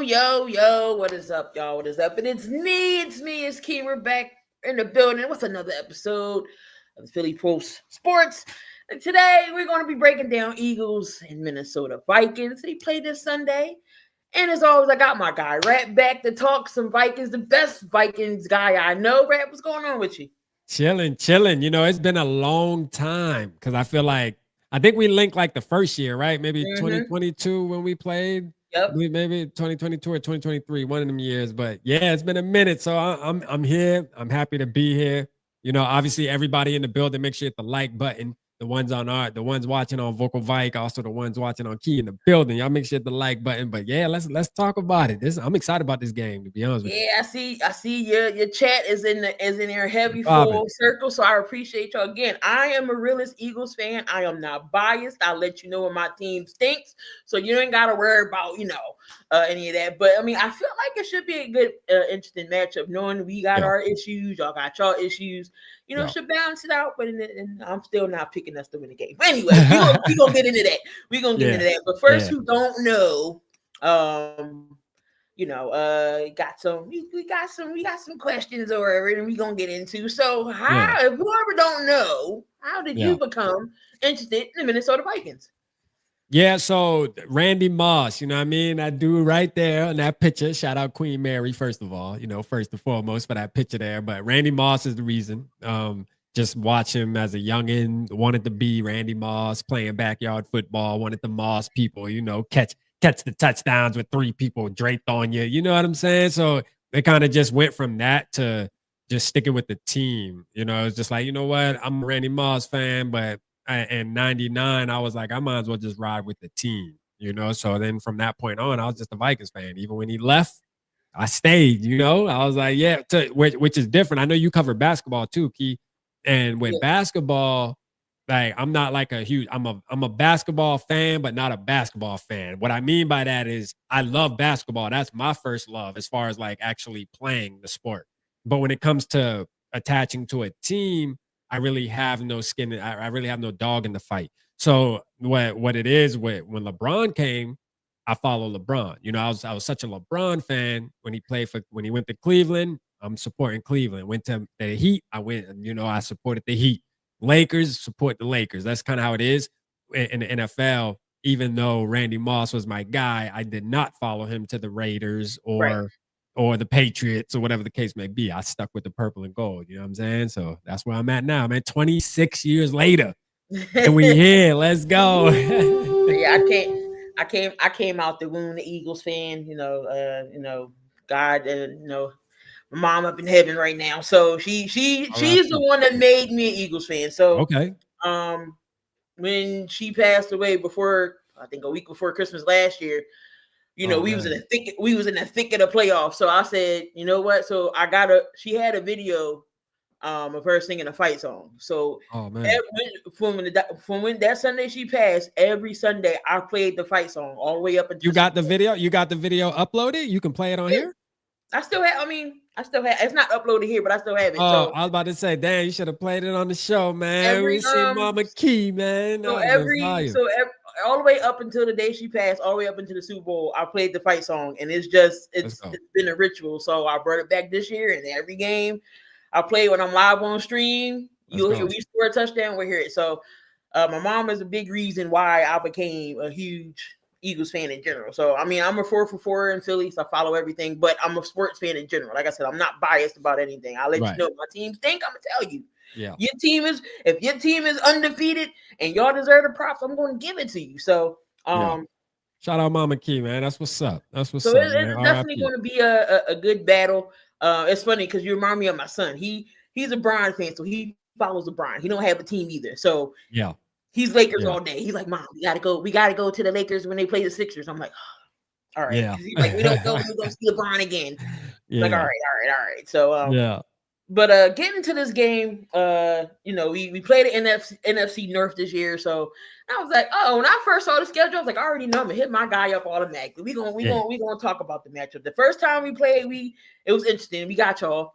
Yo, what is up, y'all? What is up? And it's me, it's Key. We're back in the building. What's another episode of the Philly Pulse Sports? And today, we're going to be breaking down Eagles and Minnesota Vikings. They played this Sunday. And as always, I got my guy, Rat, back to talk some Vikings, the best Vikings guy I know. Rat, what's going on with you? Chilling. You know, it's been a long time because I think we linked like the first year, right? Maybe 2022 when we played. Yep. Maybe 2022 or 2023, one of them years. But yeah, it's been a minute. So I'm here. I'm happy to be here. You know, obviously everybody in the building, make sure you hit the like button. The ones watching on vocalvike, also the ones watching on Key in the building. Y'all make sure you hit the like button. But yeah, let's talk about it. I'm excited about this game, to be honest with you. Yeah, I see your chat is in there heavy full circle. So I appreciate y'all again. I am a realist Eagles fan. I am not biased. I'll let you know what my team stinks. So you ain't gotta worry about, any of that. But I mean, I feel like it should be a good interesting matchup, knowing we got our issues, y'all got y'all issues. Should balance it out, but I'm still not picking us to win the game. But anyway, we gonna get into that. We're gonna get into that. But first, who don't know, we got some questions or whatever, and we gonna get into. So if whoever don't know, how did you become interested in the Minnesota Vikings? Yeah, so Randy Moss, you know what I mean? That dude right there in that picture. Shout out Queen Mary, first of all, first and foremost for that picture there. But Randy Moss is the reason. Just watch him as a youngin', wanted to be Randy Moss, playing backyard football, wanted the Moss people, catch the touchdowns with three people draped on you. You know what I'm saying? So they kind of just went from that to just sticking with the team. It's just like, you know what? I'm a Randy Moss fan, but in 99, I was like, I might as well just ride with the team, So then from that point on, I was just a Vikings fan. Even when he left, I stayed, I was like, which is different. I know you cover basketball too, Key. And with basketball, like I'm not like I'm a basketball fan, but not a basketball fan. What I mean by that is I love basketball. That's my first love as far as like actually playing the sport. But when it comes to attaching to a team, I really have no skin. I really have no dog in the fight. So what it is when LeBron came, I follow LeBron. I was such a LeBron fan when he went to Cleveland. I'm supporting Cleveland. Went to the Heat. I supported the Heat. Lakers, support the Lakers. That's kind of how it is in the NFL. Even though Randy Moss was my guy, I did not follow him to the Raiders or the Patriots or whatever the case may be. I stuck with the purple and gold. You know what I'm saying? So that's where I'm at now, man. 26 years later. And we here. Let's go. I came out the womb the Eagles fan, God, my mom up in heaven right now. So she's the one that made me an Eagles fan. So okay. When she passed away I think a week before Christmas last year, we was in the thick of the playoffs. So I said, you know what? So she had a video of her singing a fight song. So from when that Sunday she passed, every Sunday I played the fight song all the way up until You got the video uploaded? You can play it on here? I still have it's not uploaded here, but I still have it. Oh, I was about to say, damn, you should have played it on the show, man. We see Mama Key, man. So all the way up until the day she passed, all the way up into the Super Bowl, I played the fight song, and it's been a ritual. So I brought it back this year, and every game I play when I'm live on stream, you'll hear we score a touchdown, we'll hear it. So my mom is a big reason why I became a huge Eagles fan in general. So I mean, I'm a 4 for 4 in Philly, so I follow everything, but I'm a sports fan in general. Like I said, I'm not biased about anything. I'll let you know my team think. I'm gonna tell you. Yeah. If your team is undefeated and y'all deserve the props, I'm going to give it to you. So, shout out Mama Key, man. That's what's up. It's definitely going to be a good battle. It's funny because you remind me of my son. He's a Brian fan, so he follows LeBron. He don't have a team either. So he's Lakers all day. He's like, Mom, we gotta go to the Lakers when they play the Sixers. I'm like, all right. Yeah. He's like, we're gonna see LeBron again. Yeah. Like, all right. So But getting into this game, we played the NFC North this year, so I was like, when I first saw the schedule, I was like, I already know I'm gonna hit my guy up automatically. We gonna talk about the matchup. The first time we played, it was interesting. We got y'all.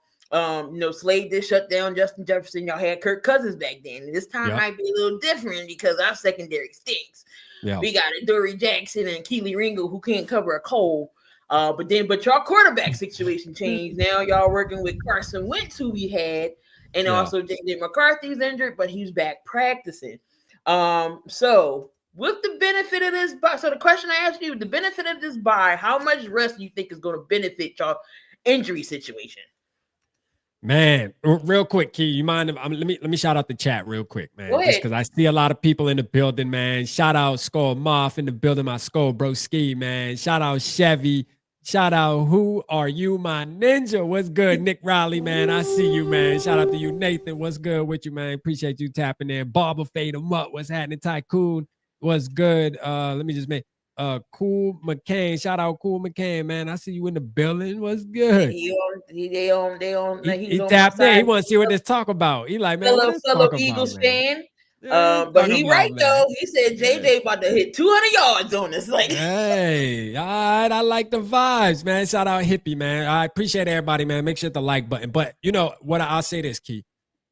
Slade did shut down Justin Jefferson. Y'all had Kirk Cousins back then. This time might be a little different because our secondary stinks. Yeah. We got Dory Jackson and Keely Ringo who can't cover a cold. But y'all quarterback situation changed. Now y'all working with Carson Wentz, who we had, and also J.J. McCarthy's injured, but he's back practicing. So with the benefit of this bye, so the question I asked you, the benefit of this bye, how much rest do you think is going to benefit y'all injury situation? Man, real quick, Key, you mind? Let me shout out the chat real quick, man. Go ahead. Just because I see a lot of people in the building, man. Shout out Skol Moth in the building, my Skol bro ski, man. Shout out Chevy. Shout out Who Are You, my ninja? What's good, Nick Riley, man? I see you, man. Shout out to you, Nathan. What's good with you, man? Appreciate you tapping in. Barber Fade 'em up. What's happening, Tycoon? What's good? Let me just make Cool McCain. Shout out Cool McCain, man. I see you in the building. What's good? He tapped in. He want to see what this talk about. He like, man, what fellow Eagles fan. But he right though. He said JJ about to hit 200 yards on us. Like, hey, all right. I like the vibes, man. Shout out Hippie, man. I appreciate everybody, man. Make sure the like button. But you know what? I'll say this, Key.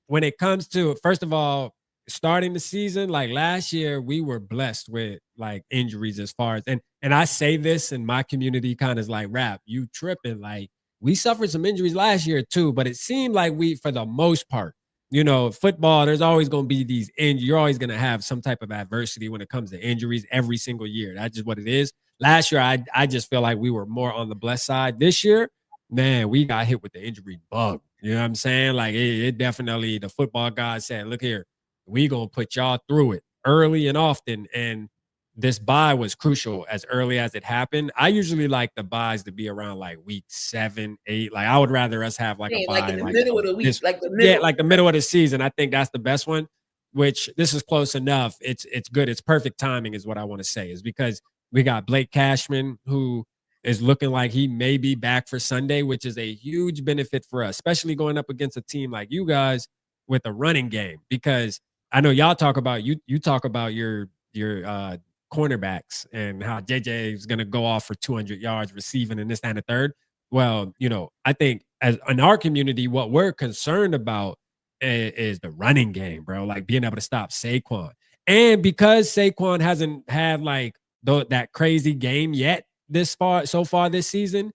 When it comes to, first of all, starting the season, like last year, we were blessed with like injuries as far as, and I say this in my community kind of like, rap, you tripping. Like we suffered some injuries last year too, but it seemed like we, for the most part, you know, football, there's always going to be these injuries. You're always going to have some type of adversity when it comes to injuries every single year. That's just what it is. Last year, I just feel like we were more on the blessed side. This year, man, we got hit with the injury bug. You know what I'm saying? Like it definitely, the football god said, look here, we going to put y'all through it early and often. And this bye was crucial as early as it happened. I usually like the byes to be around like week 7, 8. Like I would rather us have like a bye like in the middle of the week, like the middle of the season. I think that's the best one, which this is close enough. It's good. It's perfect timing is what I want to say, is because we got Blake Cashman, who is looking like he may be back for Sunday, which is a huge benefit for us, especially going up against a team like you guys with a running game. Because I know y'all talk about you talk about your cornerbacks and how JJ is going to go off for 200 yards receiving and this and the third. Well, you know, I think as in our community, what we're concerned about is the running game, bro. Like being able to stop Saquon. And because Saquon hasn't had like that crazy game yet so far this season,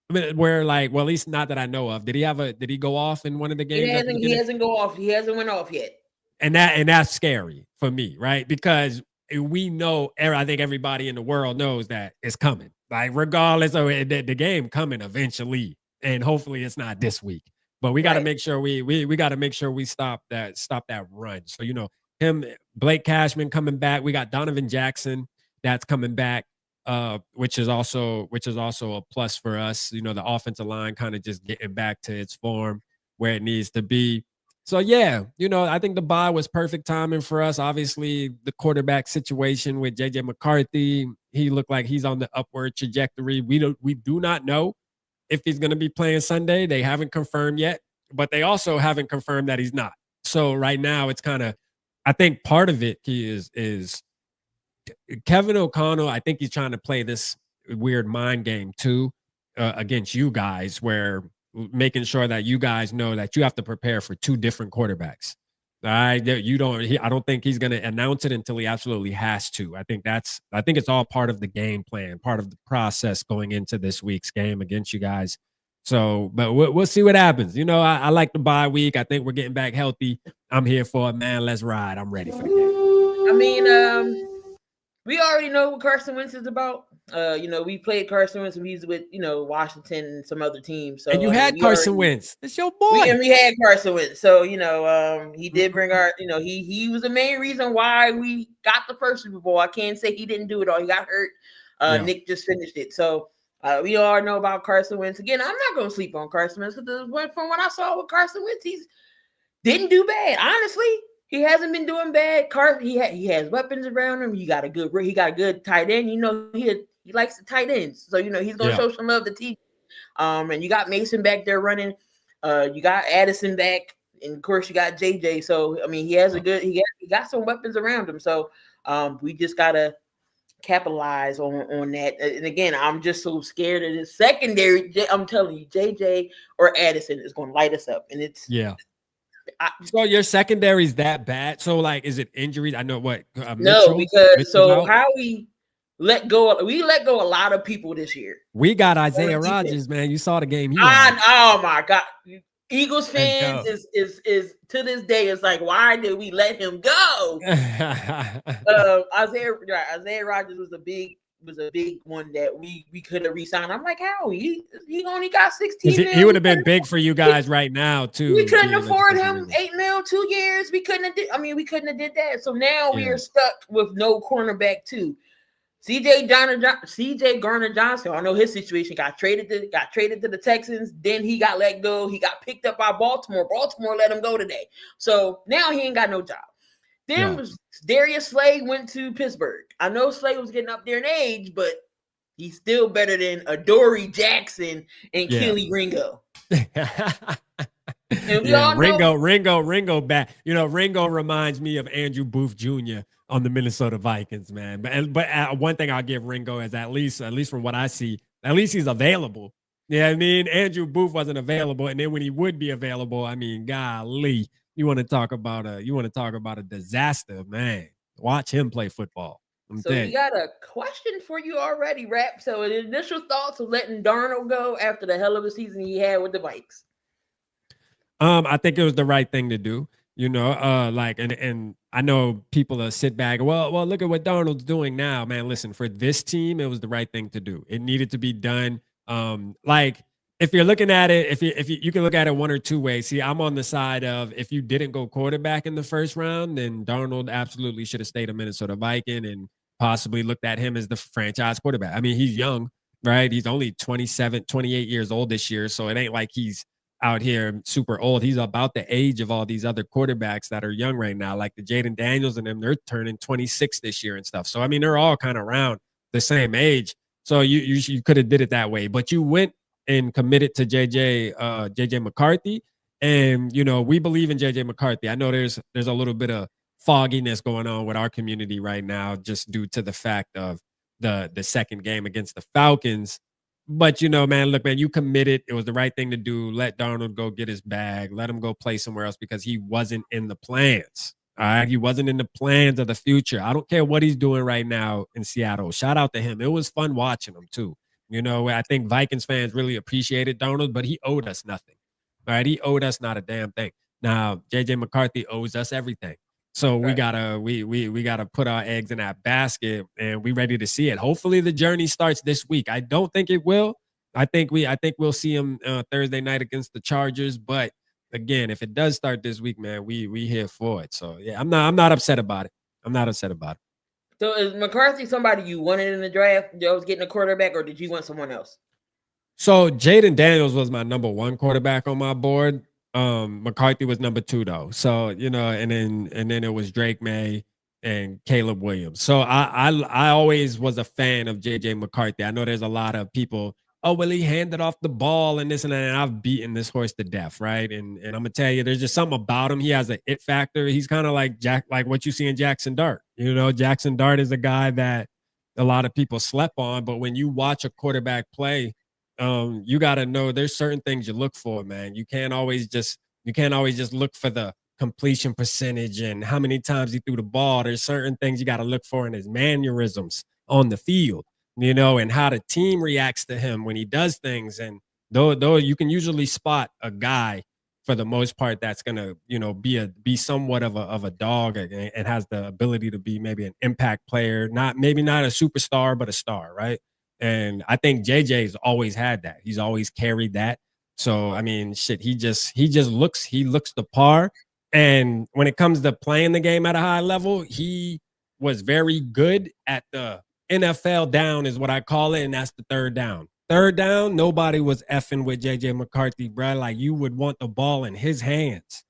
where like, well, at least not that I know of. Did he go off in one of the games? He hasn't go off. He hasn't went off yet. And that's scary for me, right? Because we know, I think everybody in the world knows that it's coming. Like regardless of the game coming eventually, and hopefully it's not this week. But we got to make sure we got to make sure we stop that run. So you know Blake Cashman coming back. We got Donovan Jackson that's coming back, which is also a plus for us. You know, the offensive line kind of just getting back to its form where it needs to be. So, yeah, you know, I think the bye was perfect timing for us. Obviously, the quarterback situation with J.J. McCarthy, he looked like he's on the upward trajectory. We do not know if he's going to be playing Sunday. They haven't confirmed yet, but they also haven't confirmed that he's not. So right now it's kind of, I think part of it is Kevin O'Connell. I think he's trying to play this weird mind game too against you guys, where making sure that you guys know that you have to prepare for 2 different quarterbacks. All right, I don't think he's going to announce it until he absolutely has to. I think it's all part of the game plan, part of the process going into this week's game against you guys. So, but we'll see what happens. You know, I like the bye week. I think we're getting back healthy. I'm here for it, man. Let's ride. I'm ready for the game. I mean, we already know what Carson Wentz is about. You know, we played Carson Wentz when he's with, you know, Washington and some other teams. So, and you had Carson Wentz. It's your boy. We had Carson Wentz. So, you know, he did bring our, you know, he was the main reason why we got the first Super Bowl. I can't say he didn't do it all. He got hurt. Nick just finished it. So we all know about Carson Wentz. Again, I'm not going to sleep on Carson Wentz. From what I saw with Carson Wentz, he didn't do bad. Honestly, he hasn't been doing bad. He has weapons around him. He got a good tight end. You know, he likes the tight ends. So, you know, he's going to show some love to T. And you got Mason back there running. You got Addison back. And, of course, you got JJ. So, I mean, he got some weapons around him. So, we just got to capitalize on that. And, again, I'm just so scared of the secondary. I'm telling you, JJ or Addison is going to light us up. And it's – so your secondary is that bad? So like, is it injuries? I know what. No, because so Howie let go. We let go a lot of people this year. We got Isaiah Rodgers, man. You saw the game he had. Oh my God. Eagles fans is to this day, it's like, why did we let him go? Isaiah Rodgers was a big one that we could have re-signed. I'm like, how he only got 16 he would have been big for you guys right now too. We couldn't afford him $8 million 2 years. We couldn't have did that. So now we are stuck with no cornerback too. CJ Garner-Johnson, I know his situation, got traded to the Texans. Then he got let go. He got picked up by Baltimore. Baltimore let him go today. So now he ain't got no job. Then Darius Slay went to Pittsburgh. I know Slay was getting up there in age, but he's still better than Adoree Jackson and Kelly Ringo. And we all know Ringo back. Ringo reminds me of Andrew Booth Jr. on the Minnesota Vikings, man. But one thing I'll give Ringo is at least from what I see, at least he's available. Yeah, I mean, Andrew Booth wasn't available, and then when he would be available, I mean, golly, you want to talk about a disaster, man. Watch him play football. So we got a question for you already, Rap. So the initial thoughts of letting Darnold go after the hell of a season he had with the Vikes. I think it was the right thing to do, and I know people are sit back. Well, look at what Darnold's doing now, man. Listen, for this team, it was the right thing to do. It needed to be done. If you're looking at it, if you can look at it one or two ways. See, I'm on the side of if you didn't go quarterback in the first round, then Darnold absolutely should have stayed a Minnesota Viking and possibly looked at him as the franchise quarterback. I mean, he's young, right? He's only 28 years old this year, so it ain't like he's out here super old. He's about the age of all these other quarterbacks that are young right now, like the Jaden Daniels and them. They're turning 26 this year and stuff. So I mean, they're all kind of around the same age. So you could have did it that way, but you went and committed to JJ McCarthy, and we believe in JJ McCarthy. I know there's a little bit of fogginess going on with our community right now, just due to the fact of the second game against the Falcons. But, man, look, man, you committed. It was the right thing to do. Let Darnold go get his bag. Let him go play somewhere else because he wasn't in the plans. All right. He wasn't in the plans of the future. I don't care what he's doing right now in Seattle. Shout out to him. It was fun watching him, too. I think Vikings fans really appreciated Darnold, but he owed us nothing. All right. He owed us not a damn thing. Now, JJ McCarthy owes us everything. So we gotta put our eggs in that basket, and we ready to see it. Hopefully the journey starts this week. I don't think it will. I think we'll see him Thursday night against the Chargers. But again, if it does start this week, man, we here for it. So yeah, I'm not upset about it. So is McCarthy somebody you wanted in the draft? You was getting a quarterback, or did you want someone else? So Jaden Daniels was my number one quarterback on my board. McCarthy was number 2 though. So, and then it was Drake May and Caleb Williams. So I always was a fan of JJ McCarthy. I know there's a lot of people, well, he handed off the ball and this and that, and I've beaten this horse to death, right? And I'm gonna tell you, there's just something about him. He has an it factor. He's kind of like what you see in Jackson Dart. Jackson Dart is a guy that a lot of people slept on, but when you watch a quarterback play, you got to know there's certain things you look for, man. You can't always just look for the completion percentage and how many times he threw the ball. There's certain things you got to look for in his mannerisms on the field, and how the team reacts to him when he does things. And though you can usually spot a guy for the most part that's gonna, be somewhat of a dog and has the ability to be maybe an impact player, maybe not a superstar, but a star, right? And I think JJ's always had that. He's always carried that. So, I mean, shit, he looks the par. And when it comes to playing the game at a high level, he was very good at the NFL down is what I call it. And that's the third down. Third down, nobody was effing with JJ McCarthy, bro. Like, you would want the ball in his hands,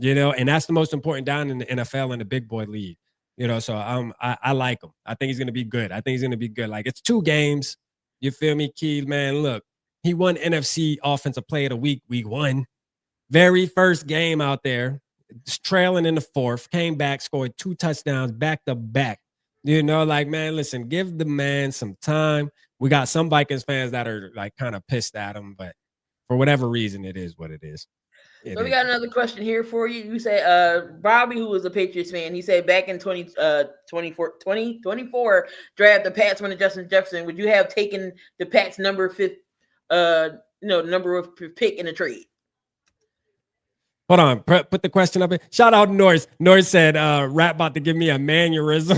and that's the most important down in the NFL in the big boy league. So I like him. I think he's going to be good. Like, it's 2 games. You feel me, Key? Man, look, he won NFC Offensive Player of the Week, week 1. Very first game out there, trailing in the 4th, came back, scored 2 touchdowns back to back. Man, listen, give the man some time. We got some Vikings fans that are like kind of pissed at him, but for whatever reason, it is what it is. So we got another question here for you. You said Bobby, who was a Patriots fan, he said back in 2024 draft, the Pats went to Justin Jefferson. Would you have taken the Pats number pick in a trade? Hold on, put the question up. Shout out Norris. Norris said, "Rap about to give me a mannerism."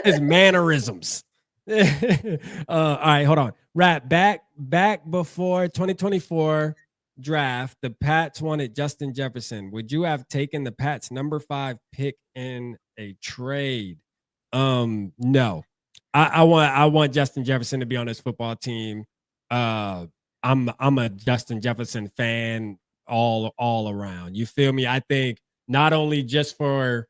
His mannerisms. All right, hold on. Rap back before 2024 draft, the Pats wanted Justin Jefferson. Would you have taken the Pats number 5 pick in a trade? No. I want Justin Jefferson to be on this football team. I'm a Justin Jefferson fan all around. You feel me? I think not only just for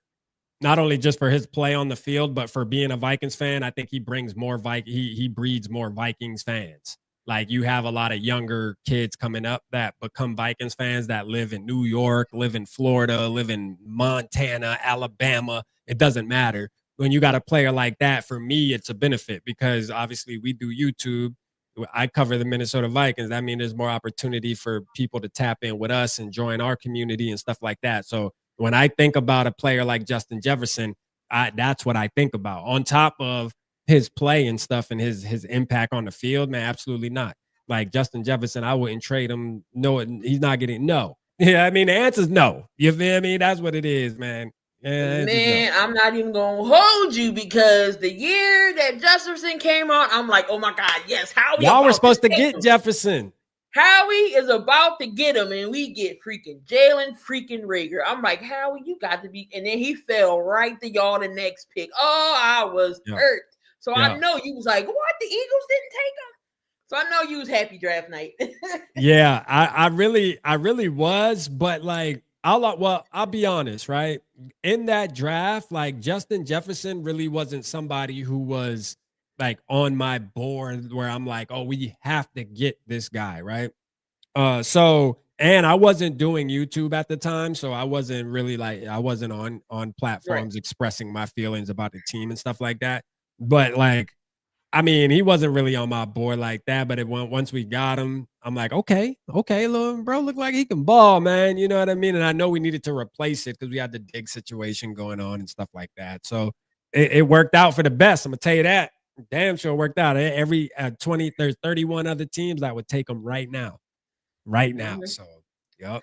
his play on the field, but for being a Vikings fan, I think he brings more he breeds more Vikings fans. Like, you have a lot of younger kids coming up that become Vikings fans that live in New York, live in Florida, live in Montana, Alabama. It doesn't matter. When you got a player like that, for me, it's a benefit because obviously we do YouTube. I cover the Minnesota Vikings. That means there's more opportunity for people to tap in with us and join our community and stuff like that. So when I think about a player like Justin Jefferson, that's what I think about. On top of his play and stuff and his impact on the field, man, absolutely not. Like, Justin Jefferson, I wouldn't trade him. No, he's not getting no. Yeah, I mean, the answer is no. You feel me? That's what it is, man. Yeah, man, no. I'm not even gonna hold you because the year that Jefferson came on, I'm like, oh my God, yes, Howie. Y'all were supposed to get Jefferson. Howie is about to get him, and we get freaking Jalen freaking Reagor. I'm like, Howie, you got to be. And then he fell right to y'all the next pick. Oh, I was hurt. So I know you was like, what? The Eagles didn't take him. So I know you was happy draft night. Yeah, I really was, but like, I'll be honest, right? In that draft, like, Justin Jefferson really wasn't somebody who was like on my board where I'm like, oh, we have to get this guy, right? And I wasn't doing YouTube at the time, so I wasn't really like, I wasn't on platforms expressing my feelings about the team and stuff like that. But like, I mean, he wasn't really on my board like that, but once we got him, I'm like, okay, little bro, look like he can ball, man. You know what I mean? And I know we needed to replace it because we had the Diggs situation going on and stuff like that. So it worked out for the best. I'm gonna tell you that. Damn sure worked out. Every 20, there's 31 other teams that would take him right now. So, yep.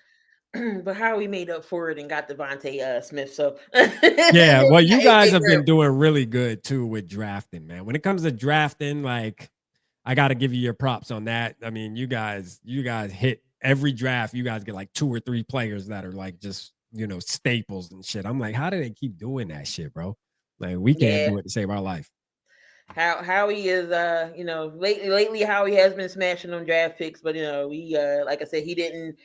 But how we made up for it and got Devontae Smith. So yeah, well, you guys have been doing really good too with drafting, man. When it comes to drafting, like, I got to give you your props on that. I mean, you guys hit every draft. You guys get like 2 or 3 players that are like just, staples and shit. I'm like, how do they keep doing that shit, bro? Like, we can't do it to save our life. Howie is lately Howie has been smashing on draft picks, but we like I said, he didn't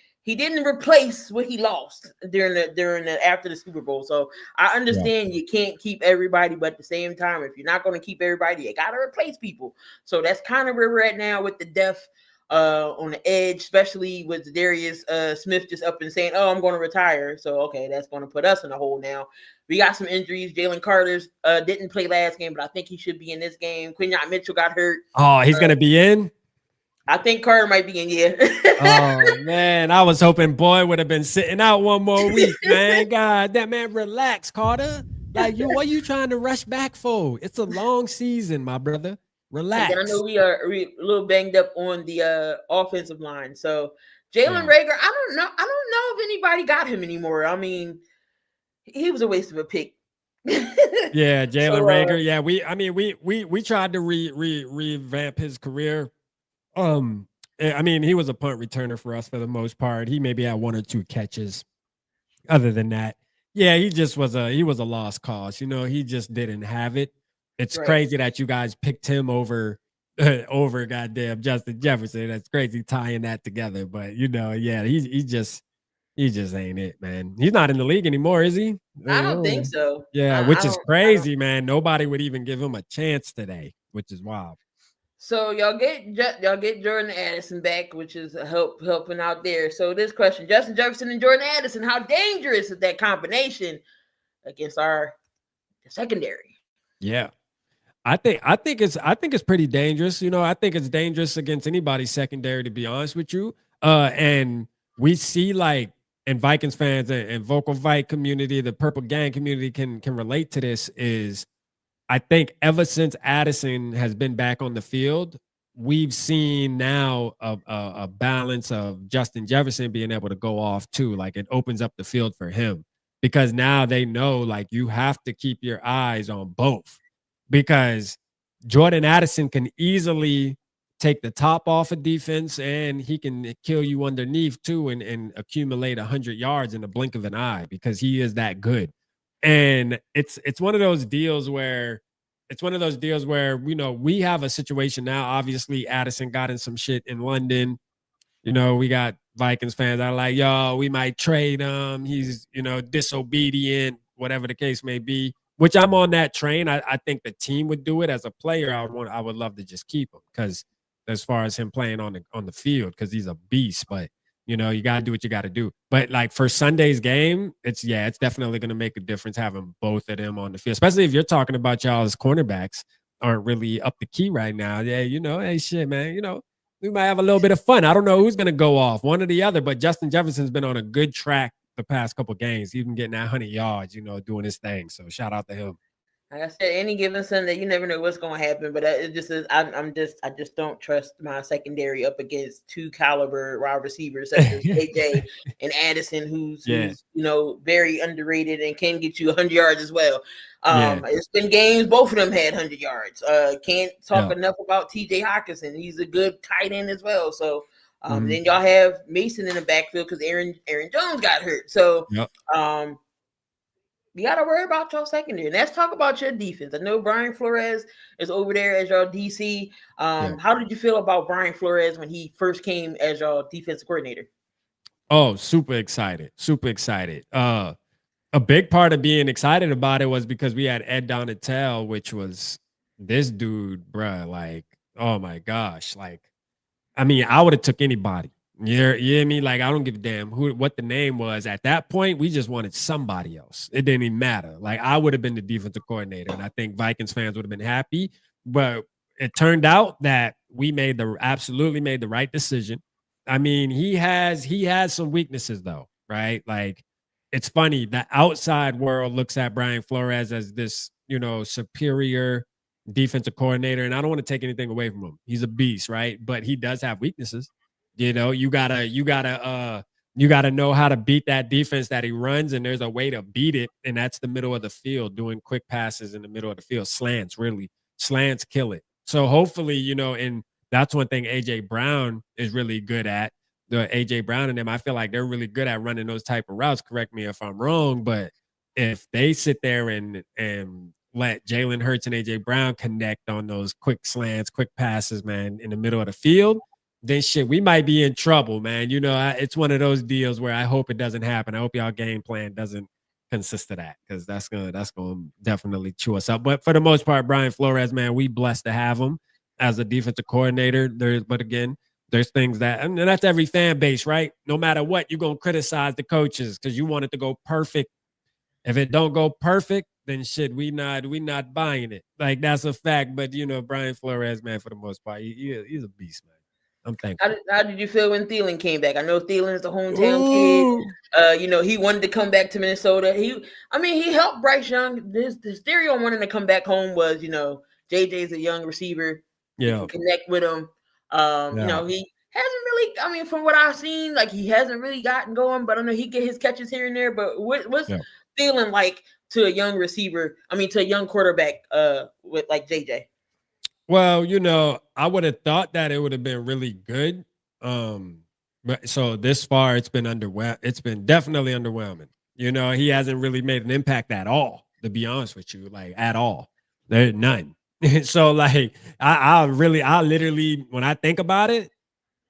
replace what he lost during the after the Super Bowl. So I understand you can't keep everybody, but at the same time, if you're not going to keep everybody, you got to replace people. So that's kind of where we're at now with the depth on the edge, especially with Darius Smith just up and saying, "Oh, I'm going to retire." So okay, that's going to put us in a hole now. We got some injuries. Jalen Carter's didn't play last game, but I think he should be in this game. Quinyon Mitchell got hurt. Oh, he's going to be in? I think Carter might be in, yeah. Oh, man. I was hoping Boy would have been sitting out one more week, man. God, that man, relax, Carter. Like, what are you trying to rush back for? It's a long season, my brother. Relax. And I know we are a little banged up on the offensive line. So, Jalen Reagor, I don't know if anybody got him anymore. I mean, he was a waste of a pick. Yeah, Jalen Reagor. Yeah, we tried to revamp his career. I mean, he was a punt returner for us for the most part. He maybe had 1 or 2 catches. Other than that, yeah, he was a lost cause. He just didn't have it. It's crazy that you guys picked him over goddamn Justin Jefferson. That's crazy tying that together. But yeah, he just ain't it, man. He's not in the league anymore, is he? I don't think so. Yeah, which is crazy, man. Nobody would even give him a chance today, which is wild. So y'all get Jordan Addison back, which is helping out there. So this question: Justin Jefferson and Jordan Addison, how dangerous is that combination against our secondary? Yeah, I think it's pretty dangerous. I think it's dangerous against anybody's secondary, to be honest with you. And we see like, and Vikings fans and vocal Vike community, the Purple Gang community can relate to this. Is I think ever since Addison has been back on the field, we've seen now a balance of Justin Jefferson being able to go off too. Like it opens up the field for him because now they know like you have to keep your eyes on both because Jordan Addison can easily take the top off of defense and he can kill you underneath too and accumulate 100 yards in the blink of an eye because he is that good. And it's one of those deals where you know we have a situation now. Obviously, Addison got in some shit in London. You know, we got Vikings fans that are like, yo, we might trade him. He's, you know, disobedient, whatever the case may be. Which I'm on that train. I think the team would do it. As a player, I would love to just keep him because as far as him playing on the field, because he's a beast. But you know, you gotta do what you gotta do. But like for Sunday's game, it's definitely gonna make a difference having both of them on the field, especially if you're talking about y'all's cornerbacks aren't really up the key right now. Yeah, you know, hey shit, man, you know, we might have a little bit of fun. I don't know who's gonna go off, one or the other, but Justin Jefferson's been on a good track the past couple games. He's been getting that 100 yards, you know, doing his thing. So shout out to him. Like I said, any given Sunday, you never know what's going to happen. But it just is. I just don't trust my secondary up against two caliber wide receivers such as AJ and Addison, who's you know very underrated and can get you 100 yards as well. It's been games both of them had 100 yards. Can't talk enough about TJ Hawkinson. He's a good tight end as well. So then y'all have Mason in the backfield because Aaron Jones got hurt. So you got to worry about your secondary. Let's talk about your defense. I know Brian Flores is over there as your DC. How did you feel about Brian Flores when he first came as your defensive coordinator? Oh, super excited. Super excited. A big part of being excited about it was because we had Ed Donatel, which was this dude, bruh. Like, oh my gosh. Like, I mean, I would have took anybody. You know what I mean? Like, I don't give a damn what the name was. At that point, we just wanted somebody else. It didn't even matter. Like, I would have been the defensive coordinator, and I think Vikings fans would have been happy. But it turned out that we absolutely made the right decision. I mean, he has some weaknesses, though, right? Like, it's funny. The outside world looks at Brian Flores as this, you know, superior defensive coordinator, and I don't want to take anything away from him. He's a beast, right? But he does have weaknesses. You know, you gotta know how to beat that defense that he runs, and there's a way to beat it, and that's the middle of the field, doing quick passes in the middle of the field. Slants kill it. So hopefully, you know, and that's one thing AJ Brown is really good at. The AJ Brown and them, I feel like they're really good at running those type of routes. Correct me if I'm wrong, but if they sit there and let Jalen Hurts and AJ Brown connect on those quick slants, quick passes, man, in the middle of the field, then shit, we might be in trouble, man. You know, it's one of those deals where I hope it doesn't happen. I hope y'all game plan doesn't consist of that because that's gonna definitely chew us up. But for the most part, Brian Flores, man, we blessed to have him as a defensive coordinator. But again, there's things that, and that's every fan base, right? No matter what, you're gonna criticize the coaches because you want it to go perfect. If it don't go perfect, then shit, we not buying it. Like that's a fact. But you know, Brian Flores, man, for the most part, he's a beast, man. I'm thankful. How did you feel when Thielen came back? I know Thielen is a hometown kid. You know, he wanted to come back to Minnesota. He helped Bryce Young. The stereo on wanting to come back home was, you know, JJ's a young receiver. Yeah. You can connect with him. You know, he hasn't really, I mean, from what I've seen, like he hasn't really gotten going, but I know he get his catches here and there. But what's Thielen like to a young receiver? I mean, to a young quarterback with like JJ? Well, you know, I would have thought that it would have been really good. But so this far, it's been It's been definitely underwhelming. You know, he hasn't really made an impact at all, to be honest with you, like at all. There's none. So like, I literally, when I think about it,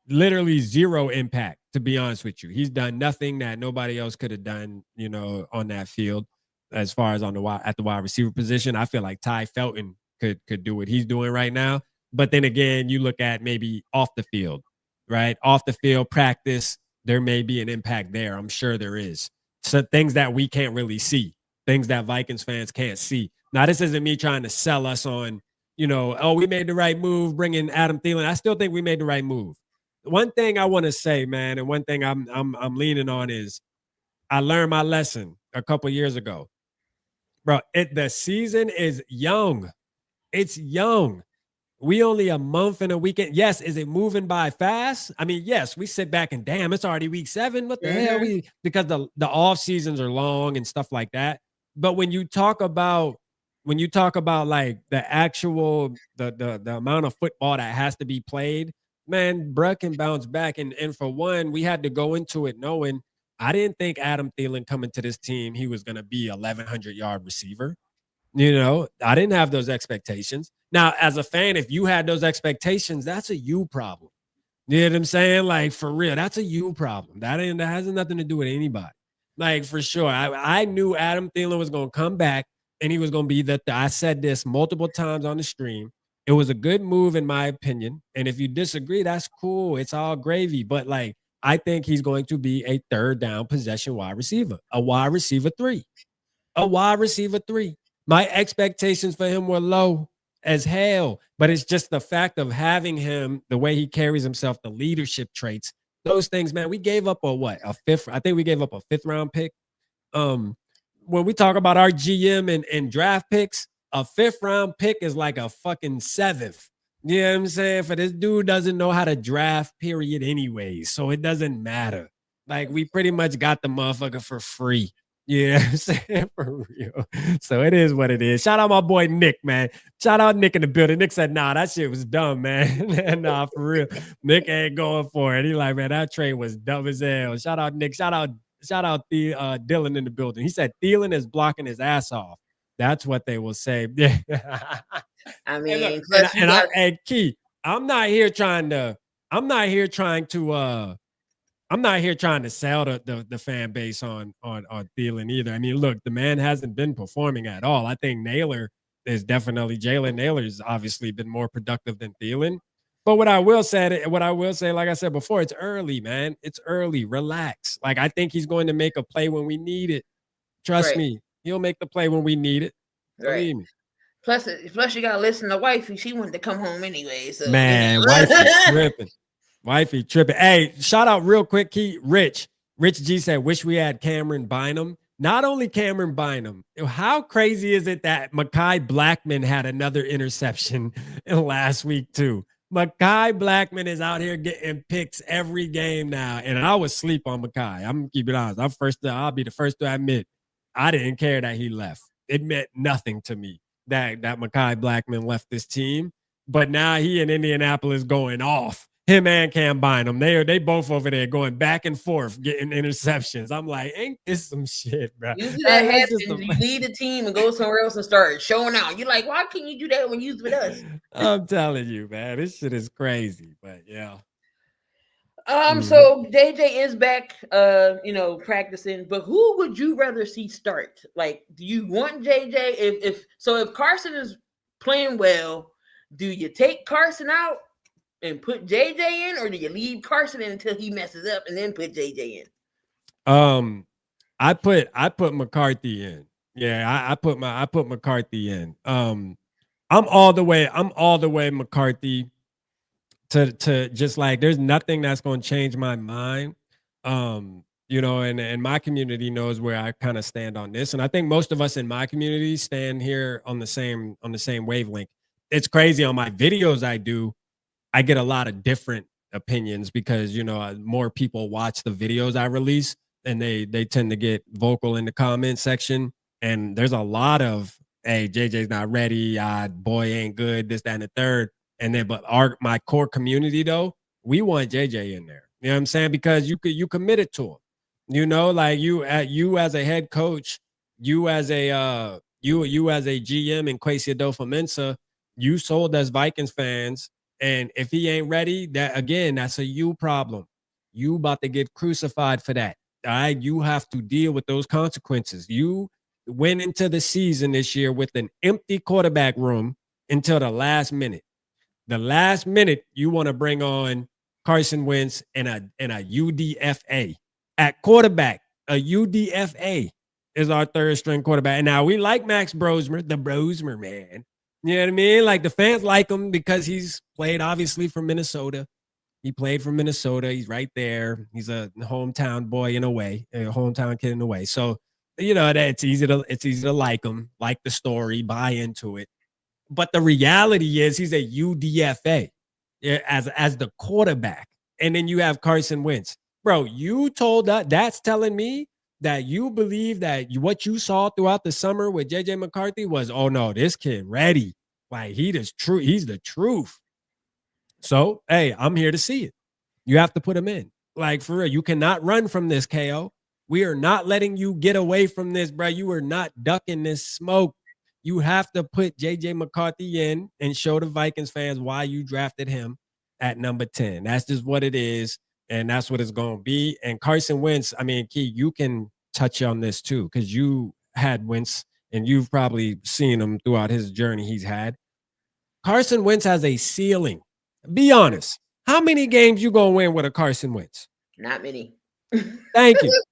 literally zero impact, to be honest with you. He's done nothing that nobody else could have done, you know, on that field. As far as at the wide receiver position, I feel like Ty Felton could do what he's doing right now. But then again, you look at maybe off the field, right? Off the field practice, there may be an impact there. I'm sure there is. So things that we can't really see, things that Vikings fans can't see. Now, this isn't me trying to sell us on, you know, oh, we made the right move bringing Adam Thielen. I still think we made the right move. one thing I want to say, man, and one thing I'm leaning on is I learned my lesson a couple years ago. Bro, the season is young. It's young. We only a month and a weekend. Yes, is it moving by fast? I mean, yes, we sit back and damn, it's already week 7. What the hell? Because the off seasons are long and stuff like that. But when you talk about like the actual the amount of football that has to be played, man, bruh can bounce back. And for one, we had to go into it knowing I didn't think Adam Thielen coming to this team, he was gonna be 1,100-yard receiver. You know, I didn't have those expectations. Now, as a fan, if you had those expectations, that's a you problem. You know what I'm saying? Like, for real, that's a you problem. That has nothing to do with anybody. Like, for sure. I knew Adam Thielen was going to come back and he was going to be I said this multiple times on the stream. It was a good move, in my opinion. And if you disagree, that's cool. It's all gravy. But, like, I think he's going to be a third down possession wide receiver, a wide receiver 3. A wide receiver 3. My expectations for him were low as hell, but it's just the fact of having him, the way he carries himself, the leadership traits, those things, man. We gave up a fifth. I think we gave up a 5th round pick. When we talk about our GM and draft picks, a 5th round pick is like a fucking 7th. You know what I'm saying? For this dude doesn't know how to draft, period, anyways. So it doesn't matter. Like, we pretty much got the motherfucker for free. Yeah, I'm saying, for real. So it is what it is. Shout out my boy Nick, man. Shout out Nick in the building. Nick said, nah, that shit was dumb, man. Nah, for real. Nick ain't going for it. He like, man, that trade was dumb as hell. Shout out Nick. Shout out Dylan in the building. He said Thielen is blocking his ass off. That's what they will say. I mean, and Key, I'm not here trying to sell the fan base on Thielen either. I mean, look, the man hasn't been performing at all. I think Jalen Naylor has obviously been more productive than Thielen. But what I will say, like I said before, it's early, man. It's early. Relax. Like, I think he's going to make a play when we need it. Trust me, he'll make the play when we need it. Believe me. Plus, you gotta listen to wifey. She wanted to come home anyway. So, man, wifey tripping. Wifey tripping. Hey, shout out real quick, Key. Rich G said, wish we had Cameron Bynum. Not only Cameron Bynum, how crazy is it that Mekhi Blackmon had another interception last week too? Mekhi Blackmon is out here getting picks every game now. And I was asleep on Mekhi. I'm gonna keep it honest. I'll be the first to admit I didn't care that he left. It meant nothing to me that Mekhi Blackmon left this team. But now he in Indianapolis going off. Him and Cam Bynum, they both over there going back and forth, getting interceptions. I'm like, ain't this some shit, bro? Usually that happens. You lead the team and go somewhere else and start showing out. You're like, why can't you do that when you was with us? I'm telling you, man, this shit is crazy. But yeah. So JJ is back, practicing. But who would you rather see start? Like, do you want JJ? If Carson is playing well, do you take Carson out and put JJ in, or do you leave Carson in until he messes up and then put JJ in? I put McCarthy in. Yeah, I put McCarthy in. I'm all the way McCarthy to just like, there's nothing that's going to change my mind. And my community knows where I kind of stand on this. And I think most of us in my community stand here on the same wavelength. It's crazy. On my videos I get a lot of different opinions because, more people watch the videos I release and they tend to get vocal in the comment section. And there's a lot of, hey, JJ's not ready. Boy ain't good, this, that, and the third. And then, but my core community though, we want JJ in there. You know what I'm saying? Because you committed to him, like you as a head coach, you as a GM in Kwesi Adolfo-Mensah, you sold us Vikings fans. And if he ain't ready, that's a you problem. You about to get crucified for that. All right. You have to deal with those consequences. You went into the season this year with an empty quarterback room until the last minute. The last minute, you want to bring on Carson Wentz and a UDFA at quarterback. A UDFA is our third string quarterback. And now we like Max Brosmer, the Brosmer man. You know what I mean? Like, the fans like him because he's played obviously for Minnesota. He played for Minnesota. He's right there. He's a hometown boy in a way, a hometown kid in a way. So, that it's easy to like him, like the story, buy into it. But the reality is he's a UDFA as the quarterback. And then you have Carson Wentz. Bro, you told that's telling me that you believe that what you saw throughout the summer with JJ McCarthy was, oh no, this kid ready. Like he's the truth. So, hey, I'm here to see it. You have to put him in. Like, for real, you cannot run from this, KO. We are not letting you get away from this, bro. You are not ducking this smoke. You have to put JJ McCarthy in and show the Vikings fans why you drafted him at number 10. That's just what it is, and that's what it's going to be. And Carson Wentz, I mean, Key, you can touch on this too because you had Wentz, and you've probably seen him throughout his journey he's had. Carson Wentz has a ceiling. Be honest. How many games you gonna win with a Carson Wentz? Not many. Thank you.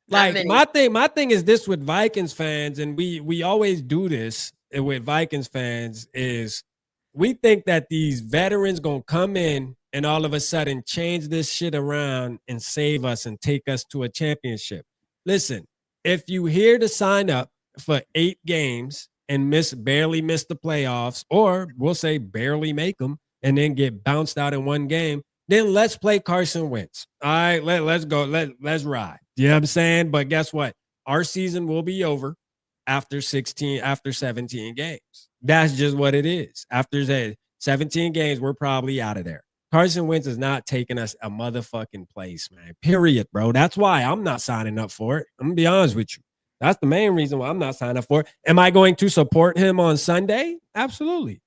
Like my thing is this with Vikings fans, and we always do this with Vikings fans, is we think that these veterans gonna come in and all of a sudden change this shit around and save us and take us to a championship. Listen, if you here to sign up for 8 games and barely miss the playoffs, or we'll say barely make them, and then get bounced out in one game, then let's play Carson Wentz. All right, let's go. Let's ride. You know what I'm saying? But guess what? Our season will be over after 17 games. That's just what it is. After 17 games, we're probably out of there. Carson Wentz is not taking us a motherfucking place, man. Period, bro. That's why I'm not signing up for it. I'm going to be honest with you. That's the main reason why I'm not signing up for it. Am I going to support him on Sunday? Absolutely.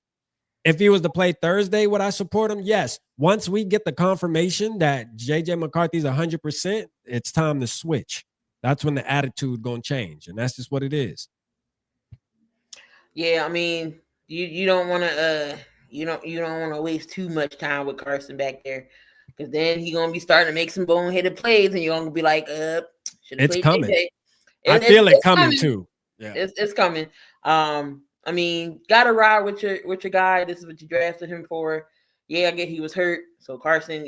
If he was to play Thursday, would I support him? Yes. Once we get the confirmation that JJ McCarthy's 100%, it's time to switch. That's when the attitude going to change, and that's just what it is. Yeah, I mean, you don't want to you don't want to waste too much time with Carson back there, because then he's gonna be starting to make some boneheaded plays, and you're gonna be like, it's coming. I feel it coming too. Yeah, it's coming. I mean, gotta ride with your guy. This is what you drafted him for. Yeah, I get he was hurt, so Carson,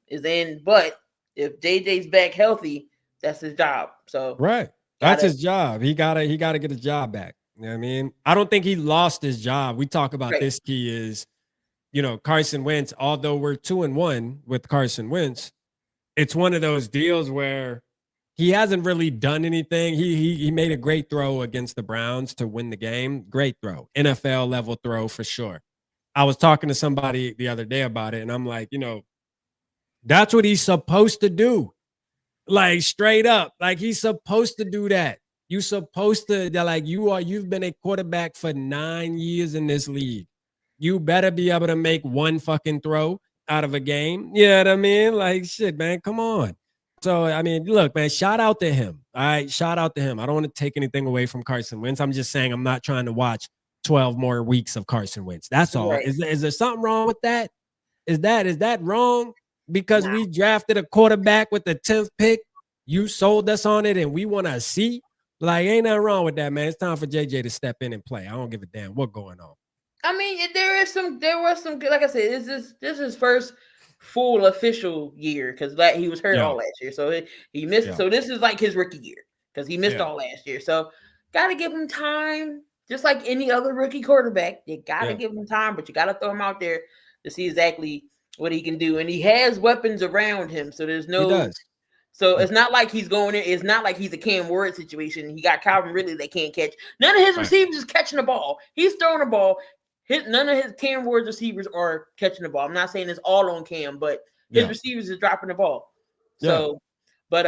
is in. But if JJ's back healthy, that's his job. So right, that's his job. He gotta get his job back. You know what I mean? I don't think he lost his job. We talk about this. Key is, Carson Wentz. Although we're 2-1 with Carson Wentz, it's one of those deals where he hasn't really done anything. He made a great throw against the Browns to win the game. Great throw. NFL level throw for sure. I was talking to somebody the other day about it, and I'm like, that's what he's supposed to do. Like, straight up. Like, he's supposed to do that. You're supposed to, you've been a quarterback for 9 years in this league. You better be able to make one fucking throw out of a game. You know what I mean? Like, shit, man, come on. So, I mean, look, man, shout out to him. All right, shout out to him. I don't want to take anything away from Carson Wentz. I'm just saying I'm not trying to watch 12 more weeks of Carson Wentz. That's all. Right. Is there something wrong with that? Is that wrong? Because we drafted a quarterback with the 10th pick. You sold us on it, and we want to see. Like, ain't nothing wrong with that, man. It's time for JJ to step in and play. I don't give a damn what's going on. I mean, there was some, like I said, this is his first full official year, because he was hurt all last year. So he missed. So this is like his rookie year, because he missed all last year. So got to give him time, just like any other rookie quarterback. You got to give him time, but you got to throw him out there to see exactly what he can do. And he has weapons around him, so there's no. He does. So it's not like he's going in. It's not like he's a Cam Ward situation. He got Calvin Ridley they can't catch. None of his receivers is catching the ball. He's throwing the ball. None of his Cam Ward's receivers are catching the ball. I'm not saying it's all on Cam, but his receivers is dropping the ball. So, but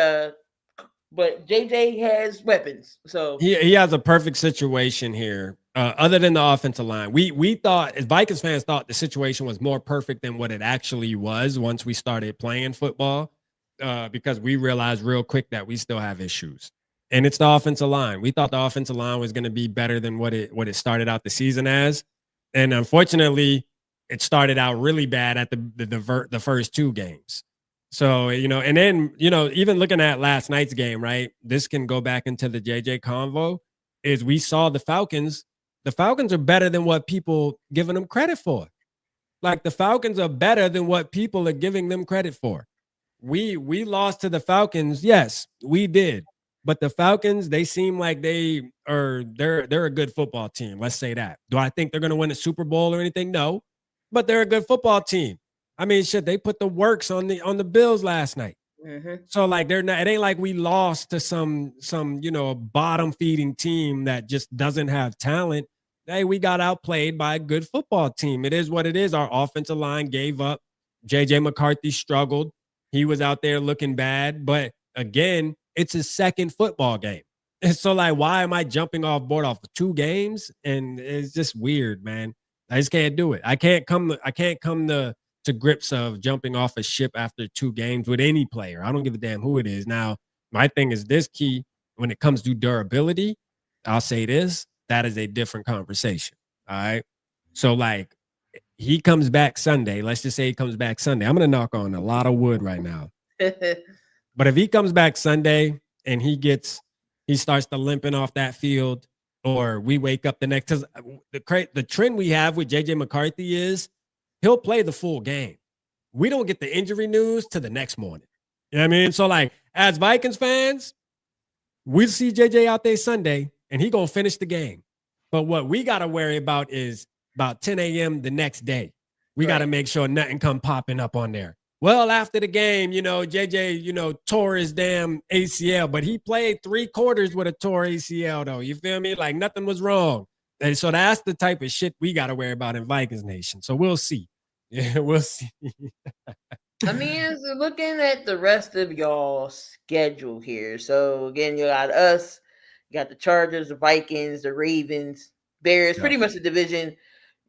JJ has weapons. So he has a perfect situation here. Other than the offensive line, we thought, as Vikings fans, thought the situation was more perfect than what it actually was once we started playing football. Because we realized real quick that we still have issues, and it's the offensive line. We thought the offensive line was going to be better than what it started out the season as, and unfortunately, it started out really bad at the first 2 games. So and then even looking at last night's game, right? This can go back into the JJ convo. Is we saw the Falcons. The Falcons are better than what people giving them credit for. Like the Falcons are better than what people are giving them credit for. We lost to the Falcons. Yes, we did. But the Falcons, they seem like they're a good football team. Let's say that. Do I think they're going to win a Super Bowl or anything? No. But they're a good football team. I mean, shit, they put the works on the Bills last night. Mm-hmm. So like they're not. It ain't like we lost to some bottom feeding team that just doesn't have talent. Hey, we got outplayed by a good football team. It is what it is. Our offensive line gave up. JJ McCarthy struggled. He was out there looking bad. But again, it's his second football game. And so like, why am I jumping off board off of 2 games? And it's just weird, man. I just can't do it. I can't come to grips of jumping off a ship after 2 games with any player. I don't give a damn who it is. Now, my thing is this, Key, when it comes to durability, I'll say this, that is a different conversation. All right. So like he comes back Sunday. Let's just say he comes back Sunday. I'm going to knock on a lot of wood right now. But if he comes back Sunday and he starts to limping off that field, or we wake up the next, because the trend we have with JJ McCarthy is he'll play the full game. We don't get the injury news to the next morning. You know what I mean? So like as Vikings fans, we see JJ out there Sunday and he going to finish the game. But what we got to worry about is about 10 a.m. the next day. We got to make sure nothing come popping up on there. Well, after the game, JJ, tore his damn ACL, but he played 3 quarters with a tore ACL though. You feel me? Like nothing was wrong. And so that's the type of shit we got to worry about in Vikings Nation. So we'll see. Yeah, we'll see. I mean, so looking at the rest of y'all schedule here. So again, you got us, you got the Chargers, the Vikings, the Ravens, Bears, pretty much the division.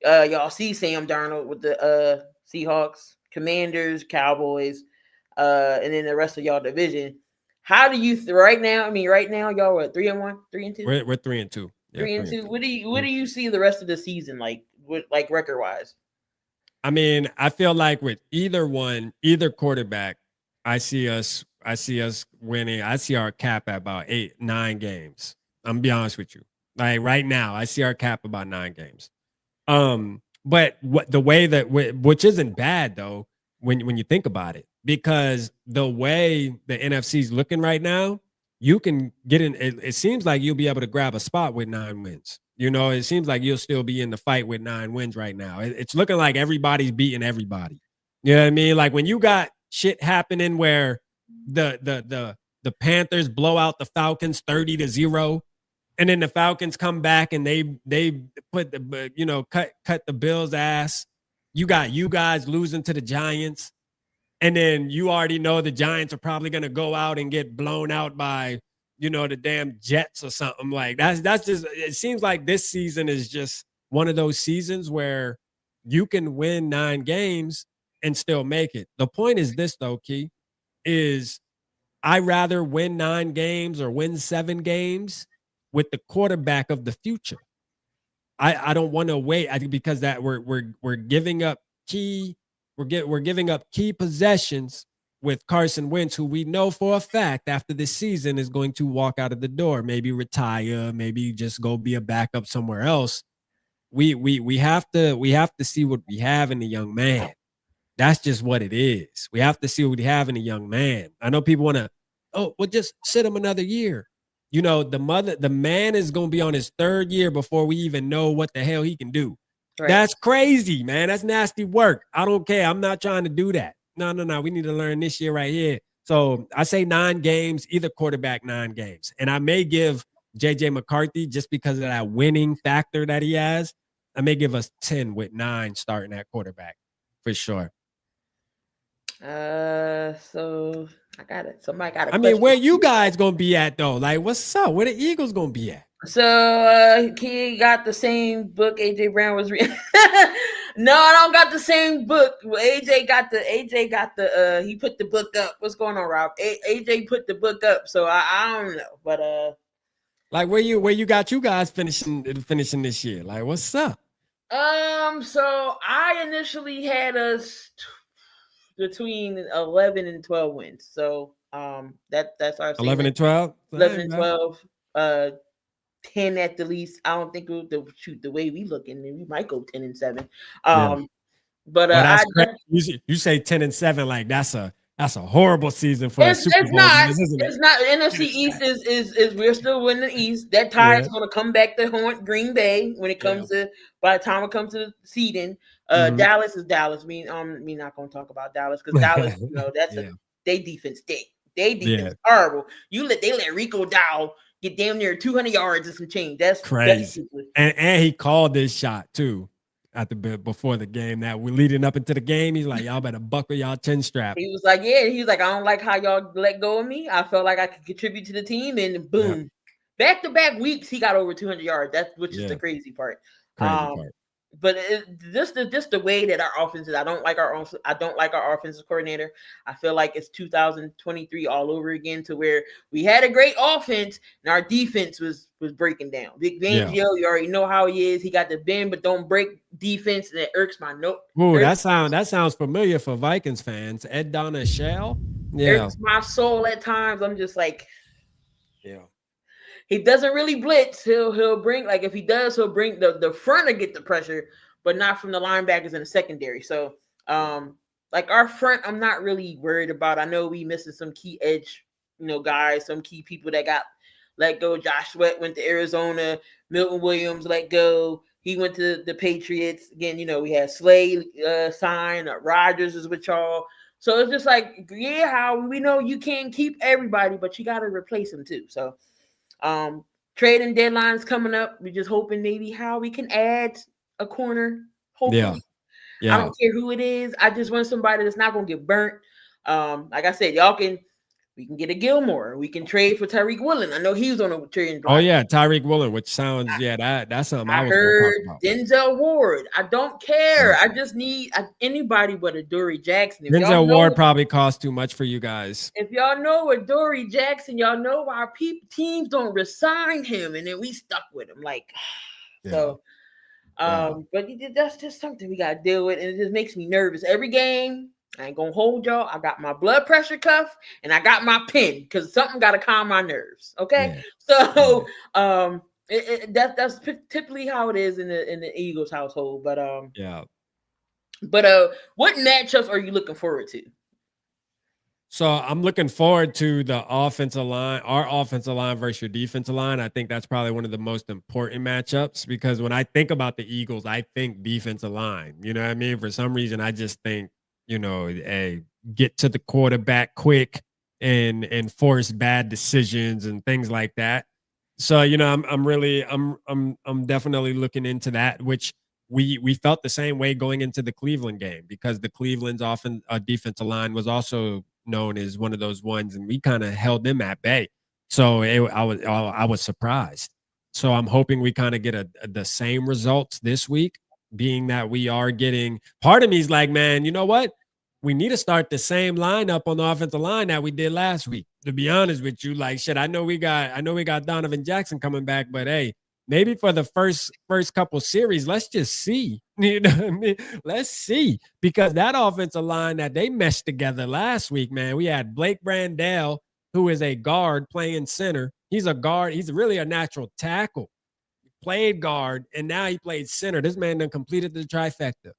Y'all see Sam Darnold with the Seahawks, Commanders, Cowboys, and then the rest of y'all division. How do you right now? I mean, right now y'all are 3-1, 3-2. We're 3-2. Yeah, 3-2. What do you see the rest of the season like record wise? I mean, I feel like with either quarterback, I see us winning. I see our cap at about 8-9 games. I'm gonna be honest with you. Like right now, I see our cap about 9 games. But the way that which isn't bad though, when you think about it, because the way the NFC is looking right now, you can get in. It seems like you'll be able to grab a spot with 9 wins. It seems like you'll still be in the fight with 9 wins right now. It's looking like everybody's beating everybody. You know what I mean? Like when you got shit happening where the Panthers blow out the Falcons 30-0, and then the Falcons come back and they put cut the Bills' ass. You got you guys losing to the Giants, and then you already know the Giants are probably gonna go out and get blown out by the damn Jets or something. Like that's just, it seems like this season is just one of those seasons where you can win 9 games and still make it. The point is this though, Key, is I rather win 9 games or win 7 games with the quarterback of the future. I don't want to wait. I think because that we're giving up key possessions with Carson Wentz, who we know for a fact after this season is going to walk out of the door, maybe retire, maybe just go be a backup somewhere else. We have to see what we have in the young man. That's just what it is. We have to see what we have in a young man. I know people want to, just sit him another year. The man is going to be on his 3rd year before we even know what the hell he can do. Right. That's crazy, man. That's nasty work. I don't care. I'm not trying to do that. No. We need to learn this year right here. So I say 9 games, either quarterback 9 games. And I may give JJ McCarthy, just because of that winning factor that he has, I may give us 10 with 9 starting at quarterback for sure. So I got it. Somebody got it. I mean, where you guys gonna be at though? Like, what's up? Where the Eagles gonna be at? So he got the same book AJ Brown was reading. No, I don't got the same book. AJ got the he put the book up. What's going on, Rob? AJ put the book up, so I don't know. But like where you got you guys finishing this year? Like, what's up? So I initially had us between 11 and 12 wins. So that's our 11 and 12. 11 and 12. 10 at the least. I don't think the way we looking, we might go 10 and 7. But that's crazy. You say 10-7, like that's a horrible season for a Super Bowl, not. isn't it? It's not. NFC East is we're still winning the East. That tie is going to come back to haunt Green Bay when it comes to by the time it comes to the seeding. Dallas is Dallas. Me not going to talk about Dallas because Dallas, that's they defense stink. They defense horrible. They let Rico Dow get damn near 200 yards and some change. That's crazy. And he called this shot too. Before the game, that we're leading up into the game, he's like, y'all better buckle y'all chin strap. He was like, I don't like how y'all let go of me. I felt like I could contribute to the team, and boom, back-to-back weeks he got over 200 yards. Which is the crazy part. But just the way that our offense is, I don't like our offensive coordinator. I feel like it's 2023 all over again, to where we had a great offense and our defense was breaking down. Vic Fangio, you already know how he is. He got the bend but don't break defense, and it irks my note. Ooh, that sounds familiar for Vikings fans. Ed Donna Shell, irks my soul at times. I'm just like, he doesn't really blitz. He'll bring, like, if he does, he'll bring the front to get the pressure, but not from the linebackers in the secondary. So, like our front, I'm not really worried about. I know we missing some key edge, guys, some key people that got let go. Josh Sweat went to Arizona. Milton Williams let go. He went to the Patriots. Again, we had Slay signed. Rodgers is with y'all. So it's just like, how we know you can't keep everybody, but you got to replace them too. So, trading deadlines coming up. We're just hoping maybe how we can add a corner. Hopefully. Yeah. I don't care who it is. I just want somebody that's not going to get burnt. Like I said, we can get a Gilmore. We can trade for Tyreek Woolen. I know he was on a trading block. Oh yeah, Tyreek Woolen, which sounds that's something I was heard. Denzel Ward. I don't care. I just need anybody but Adoree Jackson. Denzel Ward probably costs too much for you guys. If y'all know Adoree Jackson, y'all know why teams don't resign him, and then we stuck with him. Like, so. But that's just something we gotta deal with, and it just makes me nervous every game. I ain't gonna hold y'all. I got my blood pressure cuff and I got my pen because something got to calm my nerves. Okay, so that's typically how it is in the Eagles household. But what matchups are you looking forward to? So I'm looking forward to the offensive line, our offensive line versus your defensive line. I think that's probably one of the most important matchups because when I think about the Eagles, I think defensive line. You know what I mean? For some reason, I just think, get to the quarterback quick and force bad decisions and things like that. So, I'm definitely looking into that, which we felt the same way going into the Cleveland game because the Cleveland's defensive line was also known as one of those ones, and we kind of held them at bay. So I was surprised. So I'm hoping we kind of get the same results this week, being that we are getting. Part of me is like, man, you know what? We need to start the same lineup on the offensive line that we did last week. To be honest with you, like shit, I know we got Donovan Jackson coming back, but hey, maybe for the first couple series, let's just see. You know what I mean? Let's see. Because that offensive line that they meshed together last week, man, we had Blake Brandell, who is a guard playing center. He's a guard. He's really a natural tackle. He played guard, and now he played center. This man done completed the trifecta.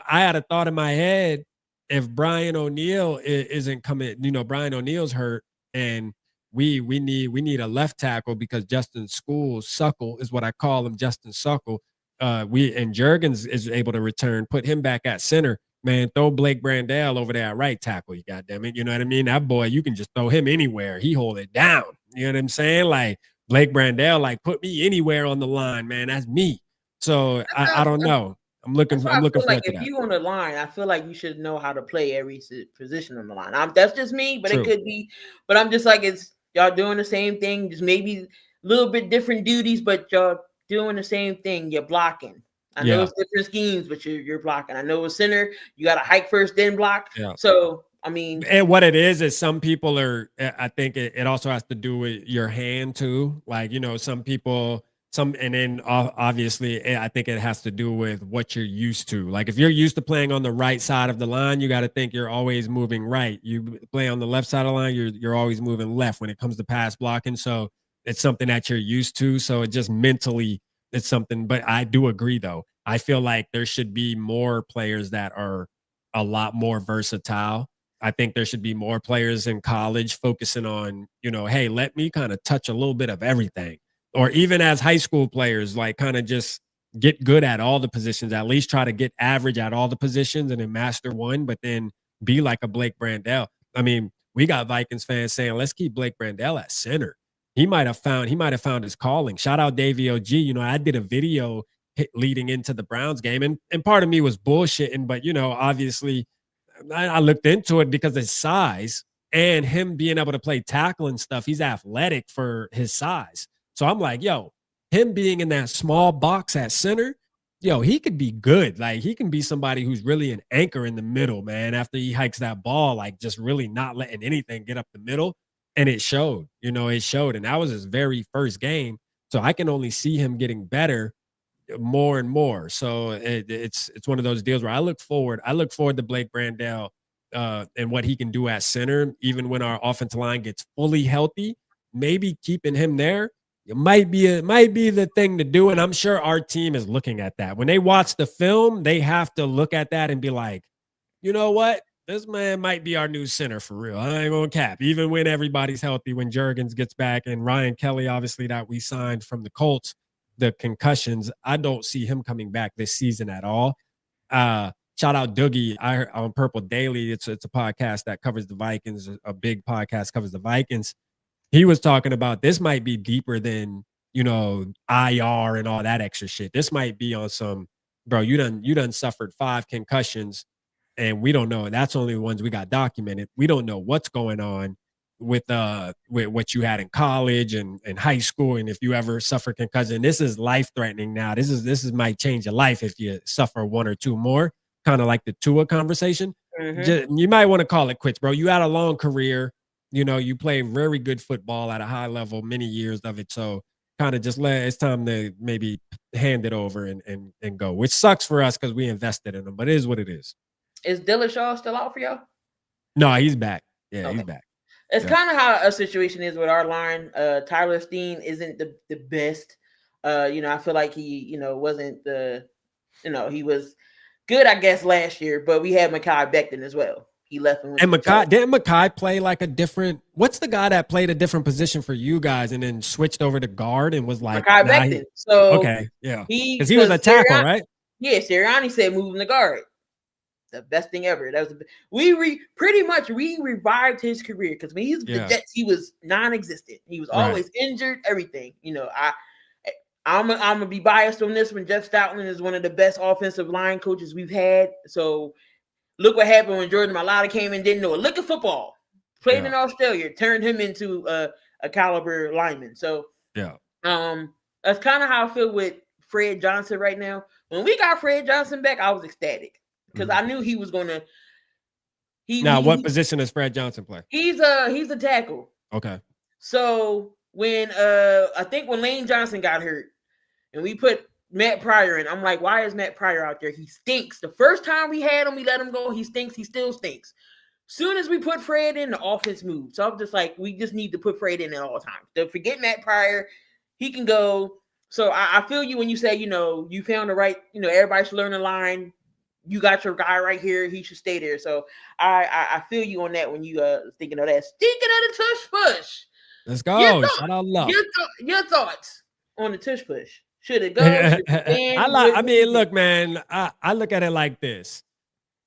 I had a thought in my head, if Brian O'Neill isn't coming, Brian O'Neill's hurt, and we need a left tackle because Justin Suckle is what I call him, Justin Suckle. And Juergens is able to return, put him back at center. Man, throw Blake Brandell over there at right tackle. You goddamn it, you know what I mean? That boy, you can just throw him anywhere. He hold it down. You know what I'm saying? Like Blake Brandell, like put me anywhere on the line, man. That's me. So I don't know. I'm looking forward to that. If you on the line, I feel like you should know how to play every position on the line. That's just me, but True. It could be. But I'm just like, it's y'all doing the same thing, just maybe a little bit different duties, but y'all doing the same thing. You're blocking. I know it's different schemes, but you're blocking. I know a center, you got to hike first, then block. Yeah. So I mean, and what it is some people are. I think it also has to do with your hand too. Like some people. And then obviously, I think it has to do with what you're used to. Like if you're used to playing on the right side of the line, you got to think you're always moving right. You play on the left side of the line, you're always moving left when it comes to pass blocking. So it's something that you're used to. So it just mentally, it's something. But I do agree, though. I feel like there should be more players that are a lot more versatile. I think there should be more players in college focusing on, hey, let me kind of touch a little bit of everything. Or even as high school players, like kind of just get good at all the positions, at least try to get average at all the positions and then master one, but then be like a Blake Brandel. I mean, we got Vikings fans saying, let's keep Blake Brandel at center. He might have found his calling. Shout out Davey OG. I did a video leading into the Browns game, and part of me was bullshitting, but obviously I looked into it because of his size and him being able to play tackle and stuff. He's athletic for his size. So I'm like, yo, him being in that small box at center, he could be good. Like, he can be somebody who's really an anchor in the middle, man, after he hikes that ball, like just really not letting anything get up the middle. And it showed, it showed. And that was his very first game. So I can only see him getting better more and more. So it's one of those deals where I look forward to Blake Brandel and what he can do at center, even when our offensive line gets fully healthy. Maybe keeping him there, it might be the thing to do. And I'm sure our team is looking at that. When they watch the film, they have to look at that and be like, you know what? This man might be our new center for real. I ain't gonna cap. Even when everybody's healthy, when Juergens gets back and Ryan Kelly, obviously, that we signed from the Colts, the concussions, I don't see him coming back this season at all. Shout out Doogie on Purple Daily. It's a podcast that covers the Vikings. A big podcast covers the Vikings. He was talking about this might be deeper than, IR and all that extra shit. This might be on some, bro, you done suffered 5 concussions and we don't know. That's only the ones we got documented. We don't know what's going on with what you had in college and high school. And if you ever suffer concussion, this is life-threatening now. This is might change your life if you suffer 1 or 2 more, kind of like the Tua conversation. Mm-hmm. You might want to call it quits, bro. You had a long career. You played very good football at a high level, many years of it. So kind of just it's time to maybe hand it over and go, which sucks for us because we invested in him, but it is what it is. Is Dillashaw still out for y'all? No, he's back. Yeah, okay. He's back. It's kind of how a situation is with our line. Tyler Steen isn't the best. I feel like he, wasn't he was good, I guess, last year, but we had Mekhi Becton as well. He left him. And didn't Mekhi play like a different, what's the guy that played a different position for you guys and then switched over to guard and was like, Mekhi Becton. So okay, yeah. Because he was a tackle, right? Yeah, Sirianni said move him to guard. The best thing ever. That was we revived his career because when he was the Jets, he was non-existent. He was always injured. Everything. I'm gonna be biased on this one. Jeff Stoutland is one of the best offensive line coaches we've had. So look what happened when Jordan Mailata came in, didn't know a lick of football, played in Australia, turned him into a caliber lineman. So that's kind of how I feel with Fred Johnson right now. When we got Fred Johnson back, I was ecstatic. Because I knew he was gonna. What position does Fred Johnson play? He's a tackle. Okay. So when I think when Lane Johnson got hurt, and we put Matt Pryor in, I'm like, why is Matt Pryor out there? He stinks. The first time we had him, we let him go. He stinks. He still stinks. Soon as we put Fred in, the offense moved. So I'm just like, we just need to put Fred in at all times. Don't forget Matt Pryor. He can go. So I feel you when you say, you found the right. Everybody should learn the line. You got your guy right here. He should stay there. So I feel you on that when you thinking of that. Speaking of the tush push. Let's go. Shout out love. Your thoughts on the tush push. Should it go? Should it look, man, I look at it like this.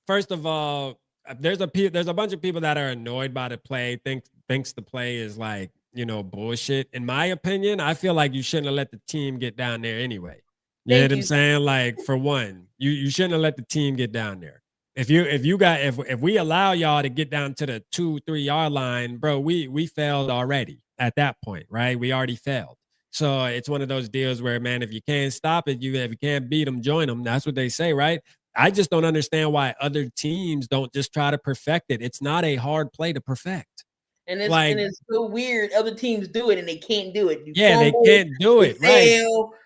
First of all, there's a bunch of people that are annoyed by the play, thinks the play is like, bullshit. In my opinion, I feel like you shouldn't have let the team get down there anyway. You know what I'm saying? Like, for one, you shouldn't have let the team get down there. If we allow y'all to get down to the 2-3 yard line, bro, we failed already at that point, right? We already failed. So it's one of those deals where, man, if you can't stop it, if you can't beat them, join them. That's what they say, right? I just don't understand why other teams don't just try to perfect it. It's not a hard play to perfect. And it's so weird. Other teams do it and they can't do it. They can't do it, right?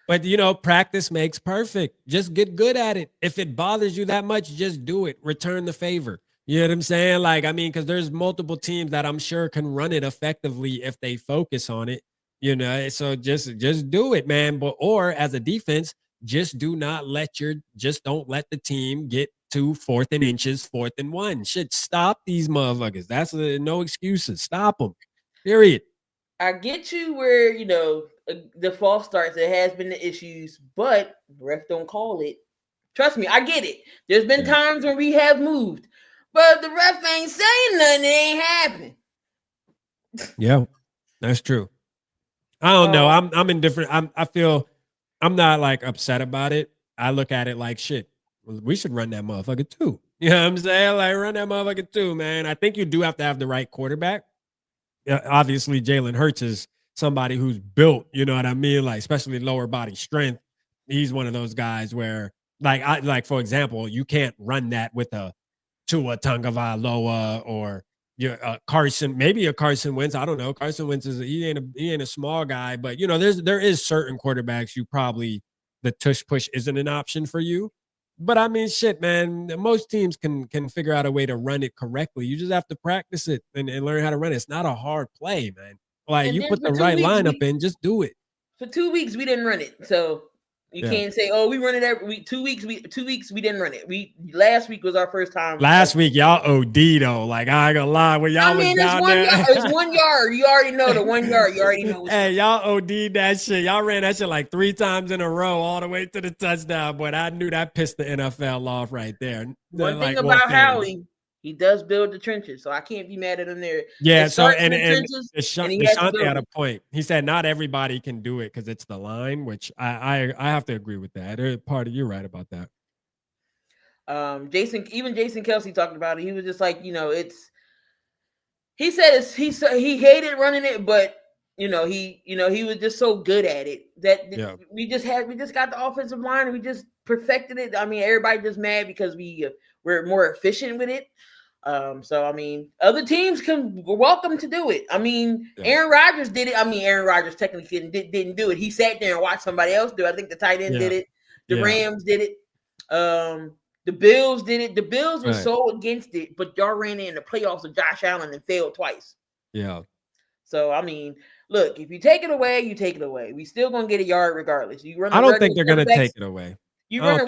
But, practice makes perfect. Just get good at it. If it bothers you that much, just do it. Return the favor. You know what I'm saying? Because there's multiple teams that I'm sure can run it effectively if they focus on it. So just do it, man. Or as a defense, just don't let the team get to 4th and inches, 4th and 1. Shit, stop these motherfuckers. That's no excuses. Stop them. Period. I get you where, the false starts, there has been the issues, but the ref don't call it. Trust me, I get it. There's been times when we have moved, but the ref ain't saying nothing. It ain't happening. Yeah, that's true. I don't know. I'm indifferent. I feel I'm not like upset about it. I look at it like shit. We should run that motherfucker too. You know what I'm saying? Like run that motherfucker too, man. I think you do have to have the right quarterback. Obviously, Jalen Hurts is somebody who's built, you know what I mean? Like, especially lower body strength. He's one of those guys where, for example, you can't run that with a Tua Tagovailoa or Carson, maybe a Carson Wentz. I don't know. Carson Wentz he ain't a small guy, but there is certain quarterbacks the tush push isn't an option for you. But I mean, shit, man, most teams can figure out a way to run it correctly. You just have to practice it and learn how to run it. It's not a hard play, man. Like, you put the right lineup in, just do it. For 2 weeks, we didn't run it. So you can't say, oh, we run it every week. 2 weeks, we didn't run it. Last week was our first time. Last week, y'all OD though. Like, I ain't gonna lie, when y'all was down there. It's 1 yard. You already know the 1 yard. You already know. Hey, y'all OD'd that shit. Y'all ran that shit like 3 times in a row, all the way to the touchdown. But I knew that pissed the NFL off right there. One thing about Howie, he does build the trenches, so I can't be mad at him there. Yeah, so and Deshaunte had a point. He said not everybody can do it because it's the line, which I have to agree with that. You're right about that. Jason Kelce talked about it. He was just like, he said he hated running it, but he was just so good at it that we just got the offensive line and we just perfected it. I mean, everybody just mad because we're more efficient with it. So I mean, other teams were welcome to do it. I mean, Aaron Rodgers did it. I mean, Aaron Rodgers technically didn't do it. He sat there and watched somebody else do it. I think the tight end did it. The Rams did it. The Bills did it. The Bills were so against it, but y'all ran in the playoffs with Josh Allen and failed twice. Yeah. So I mean, look, if you take it away, you take it away. We still gonna get a yard regardless. I don't think they're gonna take it away. You run a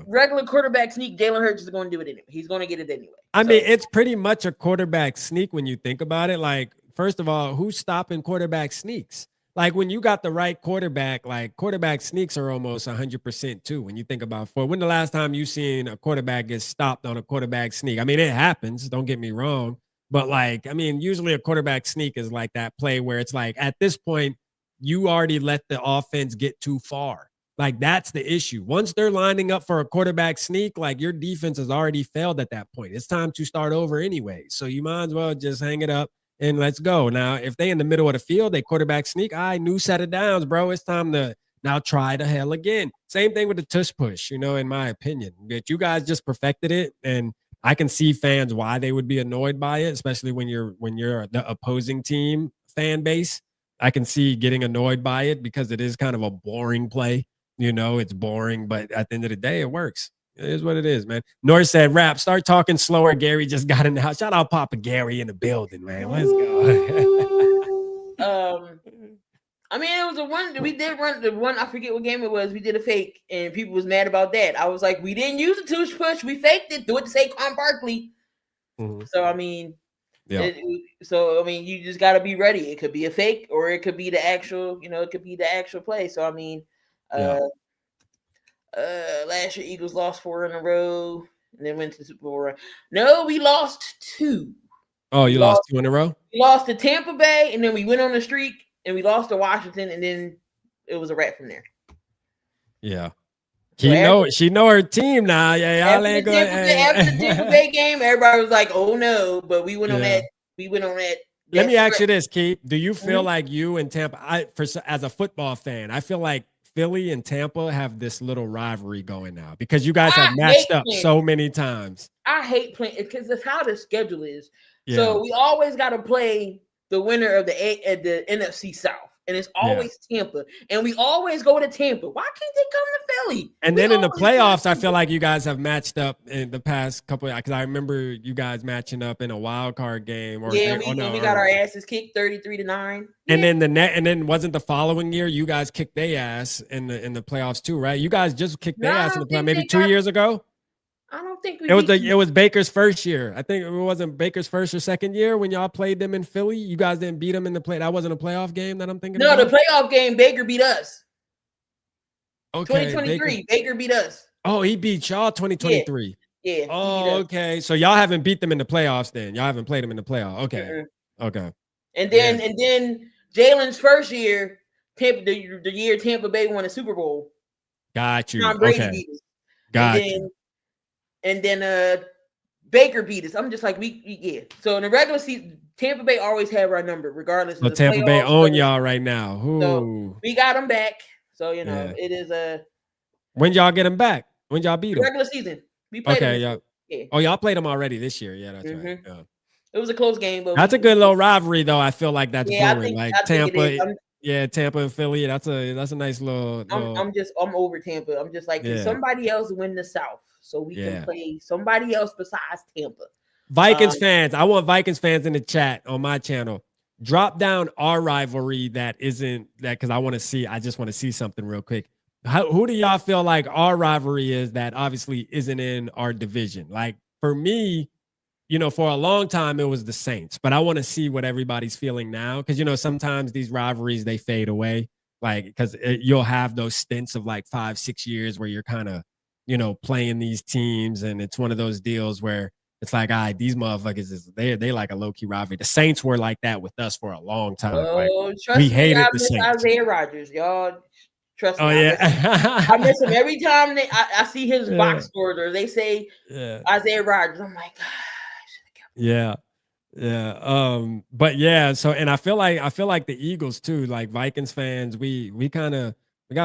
regular quarterback sneak, Jalen Hurts is going to do it anyway. He's going to get it anyway. I mean, it's pretty much a quarterback sneak when you think about it. Like, first of all, who's stopping quarterback sneaks? Like, when you got the right quarterback, like, quarterback sneaks are almost 100% too. When you think about when the last time you seen a quarterback get stopped on a quarterback sneak? I mean, it happens. Don't get me wrong. But, like, I mean, usually a quarterback sneak is like that play where it's like, at this point, you already let the offense get too far. Like, that's the issue. Once they're lining up for a quarterback sneak, like, your defense has already failed at that point. It's time to start over anyway. So you might as well just hang it up and let's go. Now, if they in the middle of the field, they quarterback sneak, new set of downs, bro. It's time to now try the hell again. Same thing with the tush push, in my opinion. But you guys just perfected it, and I can see fans why they would be annoyed by it, especially when you're the opposing team fan base. I can see getting annoyed by it because it is kind of a boring play. It's boring, but at the end of the day, it works. It is what it is, man. Norris said, "Rap, start talking slower." Gary just got in the house. Shout out Papa Gary in the building, man. Let's go. I mean, it was we did run the one. I forget what game it was. We did a fake, and people was mad about that. I was like, we didn't use a tush push. We faked it. Do it to Saquon Barkley. Mm-hmm. So I mean, you just got to be ready. It could be a fake, or it could be the actual. It could be the actual play. So I mean. Last year Eagles lost 4 in a row and then went to the Super Bowl run. No, we lost 2. Oh, you lost 2 in a row? We lost to Tampa Bay, and then we went on a streak, and we lost to Washington, and then it was a wrap from there. Yeah. She know her team now. Yeah, y'all ain't going. After the Tampa Bay game, everybody was like, "Oh no!" But we went on that. We went on that. Let me ask you this, Keith. Do you feel like you and Tampa? As a football fan, I feel like Philly and Tampa have this little rivalry going now because you guys have matched up so many times. I hate playing because that's how the schedule is. Yeah. So we always got to play the winner of the NFC South, and it's always Tampa, and we always go to Tampa. Why can't they come to Philly? And then in the playoffs, I feel like you guys have matched up in the past couple, because I remember you guys matching up in a wild card game. We got our asses kicked 33-9. And then then wasn't the following year you guys kicked their ass in the playoffs too, right? You guys just kicked their ass in the playoffs maybe 2 years ago. I don't think it was Baker's first year. I think it wasn't Baker's first or second year when y'all played them in Philly. You guys didn't beat them in the play. That wasn't a playoff game that I'm thinking about. No, the playoff game, Baker beat us. Okay, 2023, Baker beat us. Oh, he beat y'all 2023. Yeah. Oh, okay. So y'all haven't beat them in the playoffs then. Y'all haven't played them in the playoffs. Okay. Mm-hmm. Okay. And then Jalen's first year, the year Tampa Bay won a Super Bowl. Got you. Tom Brady beat us. Got you. And then Baker beat us. I'm just like, So in the regular season, Tampa Bay always have our number, regardless. So Tampa Bay own y'all right now. Ooh. So we got them back. So it is a. When y'all get them back? When y'all beat them? Regular season. We played them. Yeah. Oh, y'all played them already this year. Yeah, that's right. Yeah. It was a close game, but that's a good little rivalry, though. I feel like that's brewing. Like Tampa. Tampa and Philly. That's a nice little. I'm over Tampa. I'm just like, can somebody else win the South so we can play somebody else besides Tampa. Vikings fans, I want Vikings fans in the chat on my channel. Drop down our rivalry that isn't that, because I just want to see something real quick. Who do y'all feel like our rivalry is that obviously isn't in our division? Like for me, for a long time it was the Saints, but I want to see what everybody's feeling now, because sometimes these rivalries they fade away, like because you'll have those stints of like 5-6 years where you're kind of playing these teams, and it's one of those deals where it's like, all right, these motherfuckers they like a low-key rivalry. The Saints were like that with us for a long time. We hated the Saints. Isaiah Rodgers, y'all. Trust me. Oh, yeah. I miss him every time I see his box scores or they say Isaiah Rodgers. I'm like, gosh. Yeah. But yeah, so and I feel like the Eagles too, like Vikings fans, we got a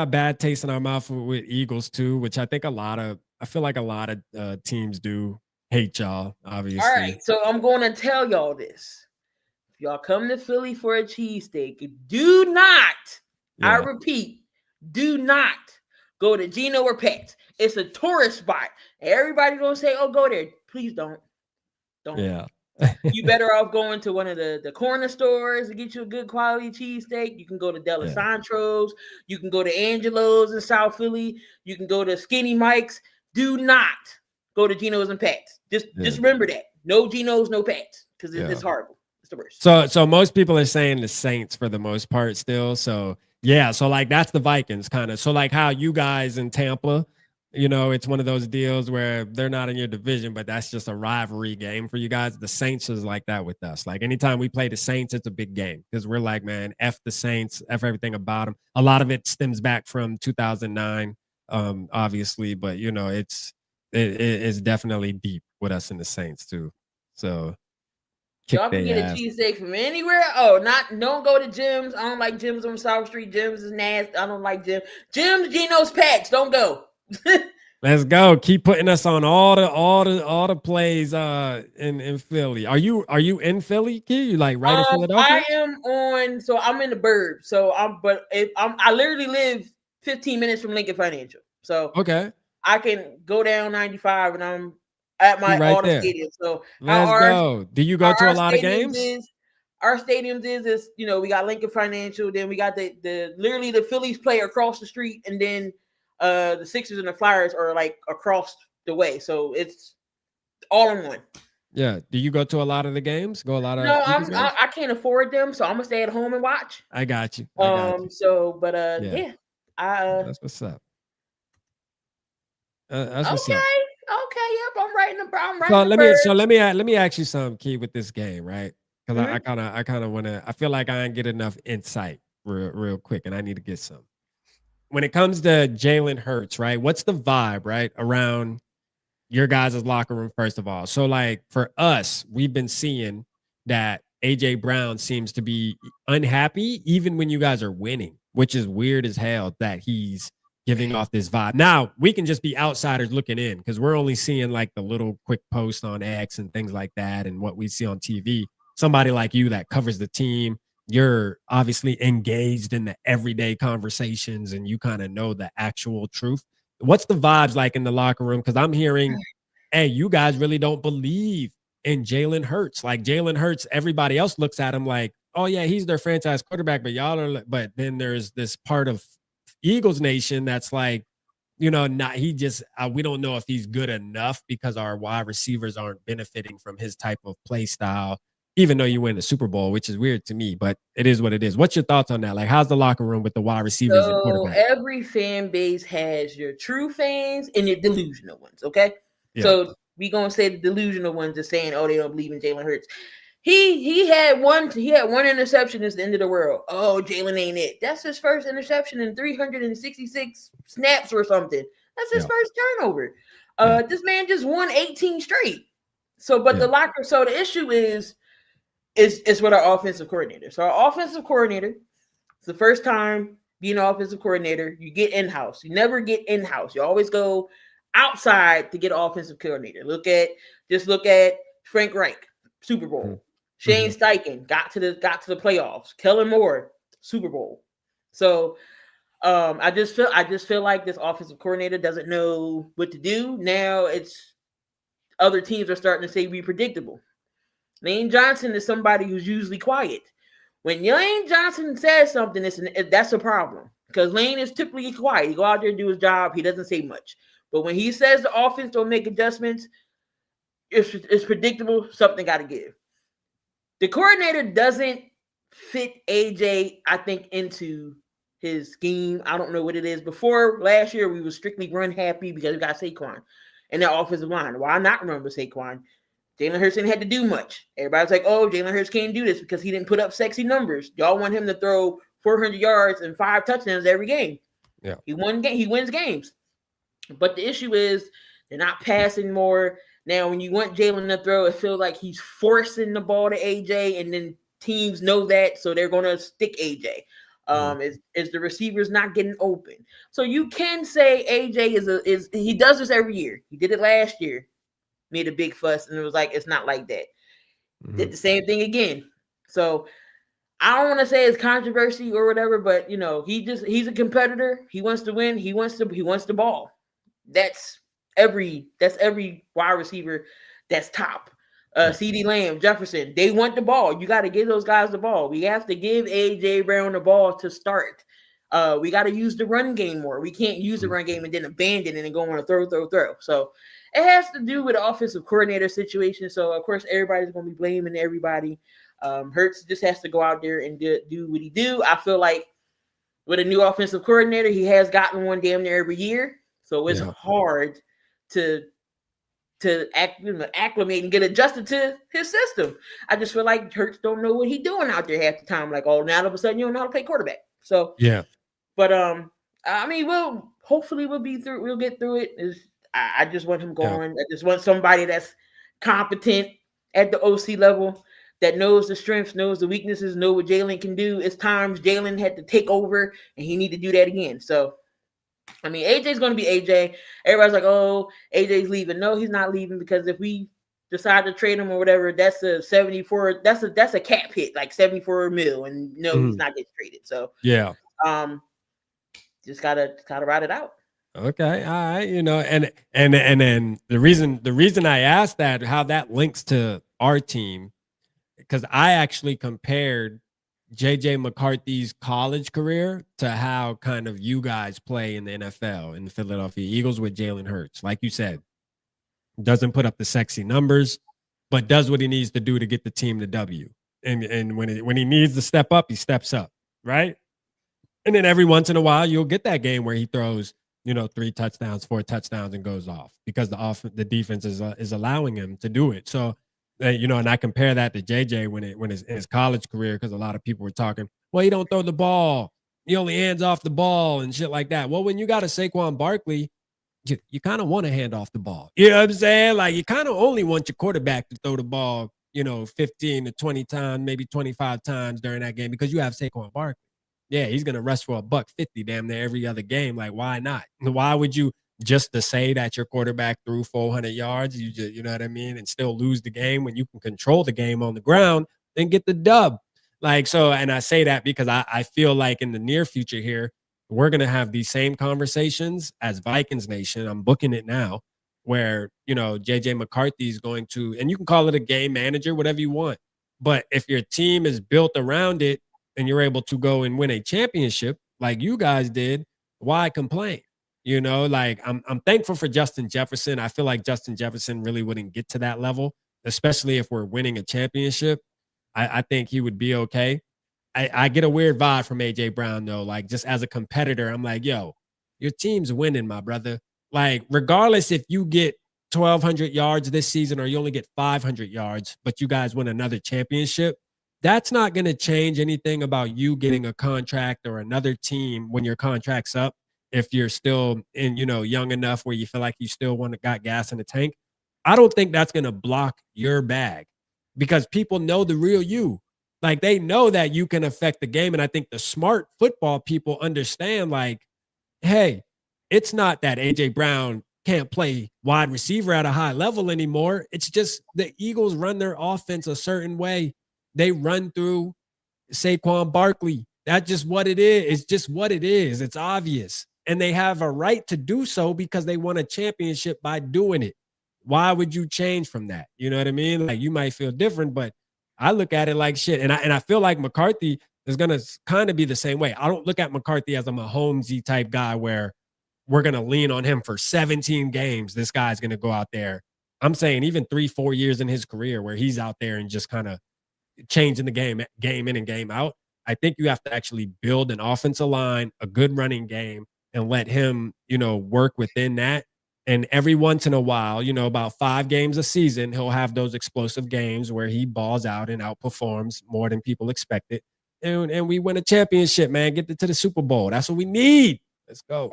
bad taste in our mouth with Eagles too, which I feel like a lot of teams do hate y'all, obviously. All right, so I'm going to tell y'all this. If y'all come to Philly for a cheesesteak, do not, I repeat, do not go to Gino or Pat's. It's a tourist spot. Everybody's going to say, oh, go there. Please don't. Yeah. You better off going to one of the corner stores to get you a good quality cheesesteak. You can go to Delisandro's. You can go to Angelo's in South Philly. You can go to Skinny Mike's. Do not go to Geno's and Pat's. Just remember that. No Geno's, no Pat's, because it's horrible. It's the worst. So most people are saying the Saints for the most part still. So yeah, so like that's the Vikings kind of. So like how you guys in Tampa, it's one of those deals where they're not in your division, but that's just a rivalry game for you guys. The Saints is like that with us. Like anytime we play the Saints, it's a big game because we're like, man, F the Saints, F everything about them. A lot of it stems back from 2009, obviously, but it's definitely deep with us in the Saints too. So y'all can get a cheesesteak from anywhere. Oh, don't go to Jim's. I don't like Jim's on South Street. Jim's is nasty. I don't like Jim's. Jim's, Geno's, Pat's. Don't go. Let's go. Keep putting us on all the plays in Philly. Are you in Philly, Key? You like right in Philadelphia? I am on. So I'm in the burbs. So I literally live 15 minutes from Lincoln Financial. So okay, I can go down 95 and I'm at my auto stadium. So let's go. Do you go to a lot of games? Our stadiums is we got Lincoln Financial, then we got the literally the Phillies play across the street, and then the Sixers and the Flyers are like across the way. So it's all in one. Yeah. Do you go to a lot of the games? No, I can't afford them, so I'm gonna stay at home and watch. I got you. So but that's what's up. That's what's up. Okay, yep, I'm right. So let me ask you something, Key, with this game, right? Because I kind of want to. I feel like I didn't get enough insight real quick, and I need to get some. When it comes to Jalen Hurts, right? What's the vibe, right, around your guys' locker room, first of all? So, like, for us, we've been seeing that A.J. Brown seems to be unhappy even when you guys are winning, which is weird as hell that he's giving off this vibe. Now, we can just be outsiders looking in because we're only seeing, like, the little quick posts on X and things like that and what we see on TV. Somebody like you that covers the team, you're obviously engaged in the everyday conversations and you kind of know the actual truth. What's the vibes like in the locker room? Because I'm hearing, hey, you guys really don't believe in Jalen Hurts. Like Jalen Hurts, everybody else looks at him like, oh yeah, he's their franchise quarterback, but y'all are. But then there's this part of Eagles Nation that's like, not he just we don't know if he's good enough because our wide receivers aren't benefiting from his type of play style, even though you win the Super Bowl, which is weird to me, but it is what it is. What's your thoughts on that? Like, how's the locker room with the wide receivers and So quarterback? every fan base has your true fans and your delusional ones, okay? Yeah. So we gonna say the delusional ones are saying, oh, they don't believe in Jalen Hurts. He had one interception. It's the end of the world. Oh, Jalen ain't it. That's his first interception in 366 snaps or something. That's his first turnover. This man just won 18 straight. So, but the locker. So the issue is with our offensive coordinator. So our offensive coordinator, it's the first time being an offensive coordinator. You get in house. You never get in house. You always go outside to get an offensive coordinator. Look at Frank Reich, Super Bowl. Mm-hmm. Shane Steichen got to the playoffs. Kellen Moore, Super Bowl. So I just feel like this offensive coordinator doesn't know what to do. Now it's other teams are starting to say be predictable. Lane Johnson is somebody who's usually quiet. When Lane Johnson says something, that's a problem because Lane is typically quiet. He go out there and do his job. He doesn't say much. But when he says the offense don't make adjustments, it's predictable. Something got to give. The coordinator doesn't fit AJ, I think, into his scheme. I don't know what it is. Before last year, we were strictly run happy because we got Saquon and their offensive line. Why not remember Saquon? Jalen Hurts didn't have to do much. Everybody's like, oh, Jalen Hurts can't do this because he didn't put up sexy numbers. Y'all want him to throw 400 yards and 5 touchdowns every game. Yeah, he wins games. But the issue is they're not passing more. Now, when you want Jalen to throw, it feels like he's forcing the ball to AJ, and then teams know that, so they're going to stick AJ. Is the receivers not getting open? So you can say AJ he does this every year. He did it last year, made a big fuss, and it was like it's not like that. Did the same thing again. So I don't want to say it's controversy or whatever, but he's a competitor. He wants to win. He wants the ball. That's every wide receiver that's top. CD Lamb, Jefferson, they want the ball. You got to give those guys the ball. We have to give AJ Brown the ball to start. We got to use the run game more. We can't use the run game and then abandon it and go on a throw. So it has to do with the offensive coordinator situation. So of course everybody's going to be blaming everybody. Hurts just has to go out there and do what he do. I feel like with a new offensive coordinator, he has gotten one damn near every year. So it's hard to acclimate and get adjusted to his system. I just feel like Hurts don't know what he's doing out there half the time. Like, oh, now all of a sudden you don't know how to play quarterback. So but I mean, hopefully we'll get through it. I just want him going. I just want somebody that's competent at the OC level that knows the strengths, knows the weaknesses, know what Jalen can do. It's times Jalen had to take over and he need to do that again. So I mean, AJ's going to be AJ. Everybody's like, oh, AJ's leaving. No, he's not leaving because if we decide to trade him or whatever, that's a 74. That's a cap hit, like 74 mil, and he's not getting traded. So just gotta ride it out. Okay, all right, and then the reason I asked that, how that links to our team, because I actually compared JJ McCarthy's college career to how kind of you guys play in the NFL in the Philadelphia Eagles with Jalen Hurts. Like you said, doesn't put up the sexy numbers, but does what he needs to do to get the team to W. And when he needs to step up, he steps up, right? And then every once in a while, you'll get that game where he throws, 3 touchdowns, 4 touchdowns, and goes off because the defense is allowing him to do it. So, and I compare that to JJ when his college career, because a lot of people were talking, well, he don't throw the ball, he only hands off the ball and shit like that. Well, when you got a Saquon Barkley, you kind of want to hand off the ball. You know what I'm saying? Like, you kind of only want your quarterback to throw the ball, 15 to 20 times, maybe 25 times during that game because you have Saquon Barkley. Yeah, he's going to rush for $150 damn near every other game. Like, why not? Why would you just to say that your quarterback threw 400 yards, you know what I mean, and still lose the game when you can control the game on the ground and get the dub? Like, so, and I say that because I feel like in the near future here, we're going to have these same conversations as Vikings Nation. I'm booking it now where, you know, JJ McCarthy is going to, and you can call it a game manager, whatever you want. But if your team is built around it and you're able to go and win a championship like you guys did, why complain? You know, like I'm thankful for Justin Jefferson. I feel like Justin Jefferson really wouldn't get to that level, especially if we're winning a championship. I think he would be okay. I get a weird vibe from AJ Brown though. Like just as a competitor, I'm like, yo, your team's winning, my brother. Like regardless if you get 1,200 yards this season or you only get 500 yards, but you guys win another championship, that's not going to change anything about you getting a contract or another team when your contract's up. If you're still in, you know, young enough where you feel like you still got gas in the tank, I don't think that's going to block your bag because people know the real you. Like they know that you can affect the game. And I think the smart football people understand like, hey, it's not that AJ Brown can't play wide receiver at a high level anymore. It's just the Eagles run their offense a certain way. They run through Saquon Barkley. That's just what it is. It's just what it is. It's obvious. And they have a right to do so because they won a championship by doing it. Why would you change from that? You know what I mean? Like you might feel different, but I look at it like shit. And I feel like McCarthy is going to kind of be the same way. I don't look at McCarthy as a Mahomesy type guy where we're going to lean on him for 17 games. This guy's going to go out there. I'm saying even 3-4 years in his career where he's out there and just kind of changing the game in and game out. I think you have to actually build an offensive line, a good running game, and let him, you know, work within that. And every once in a while, you know, about 5 games a season, he'll have those explosive games where he balls out and outperforms more than people expected. And we win a championship, man. Get to the Super Bowl. That's what we need. Let's go.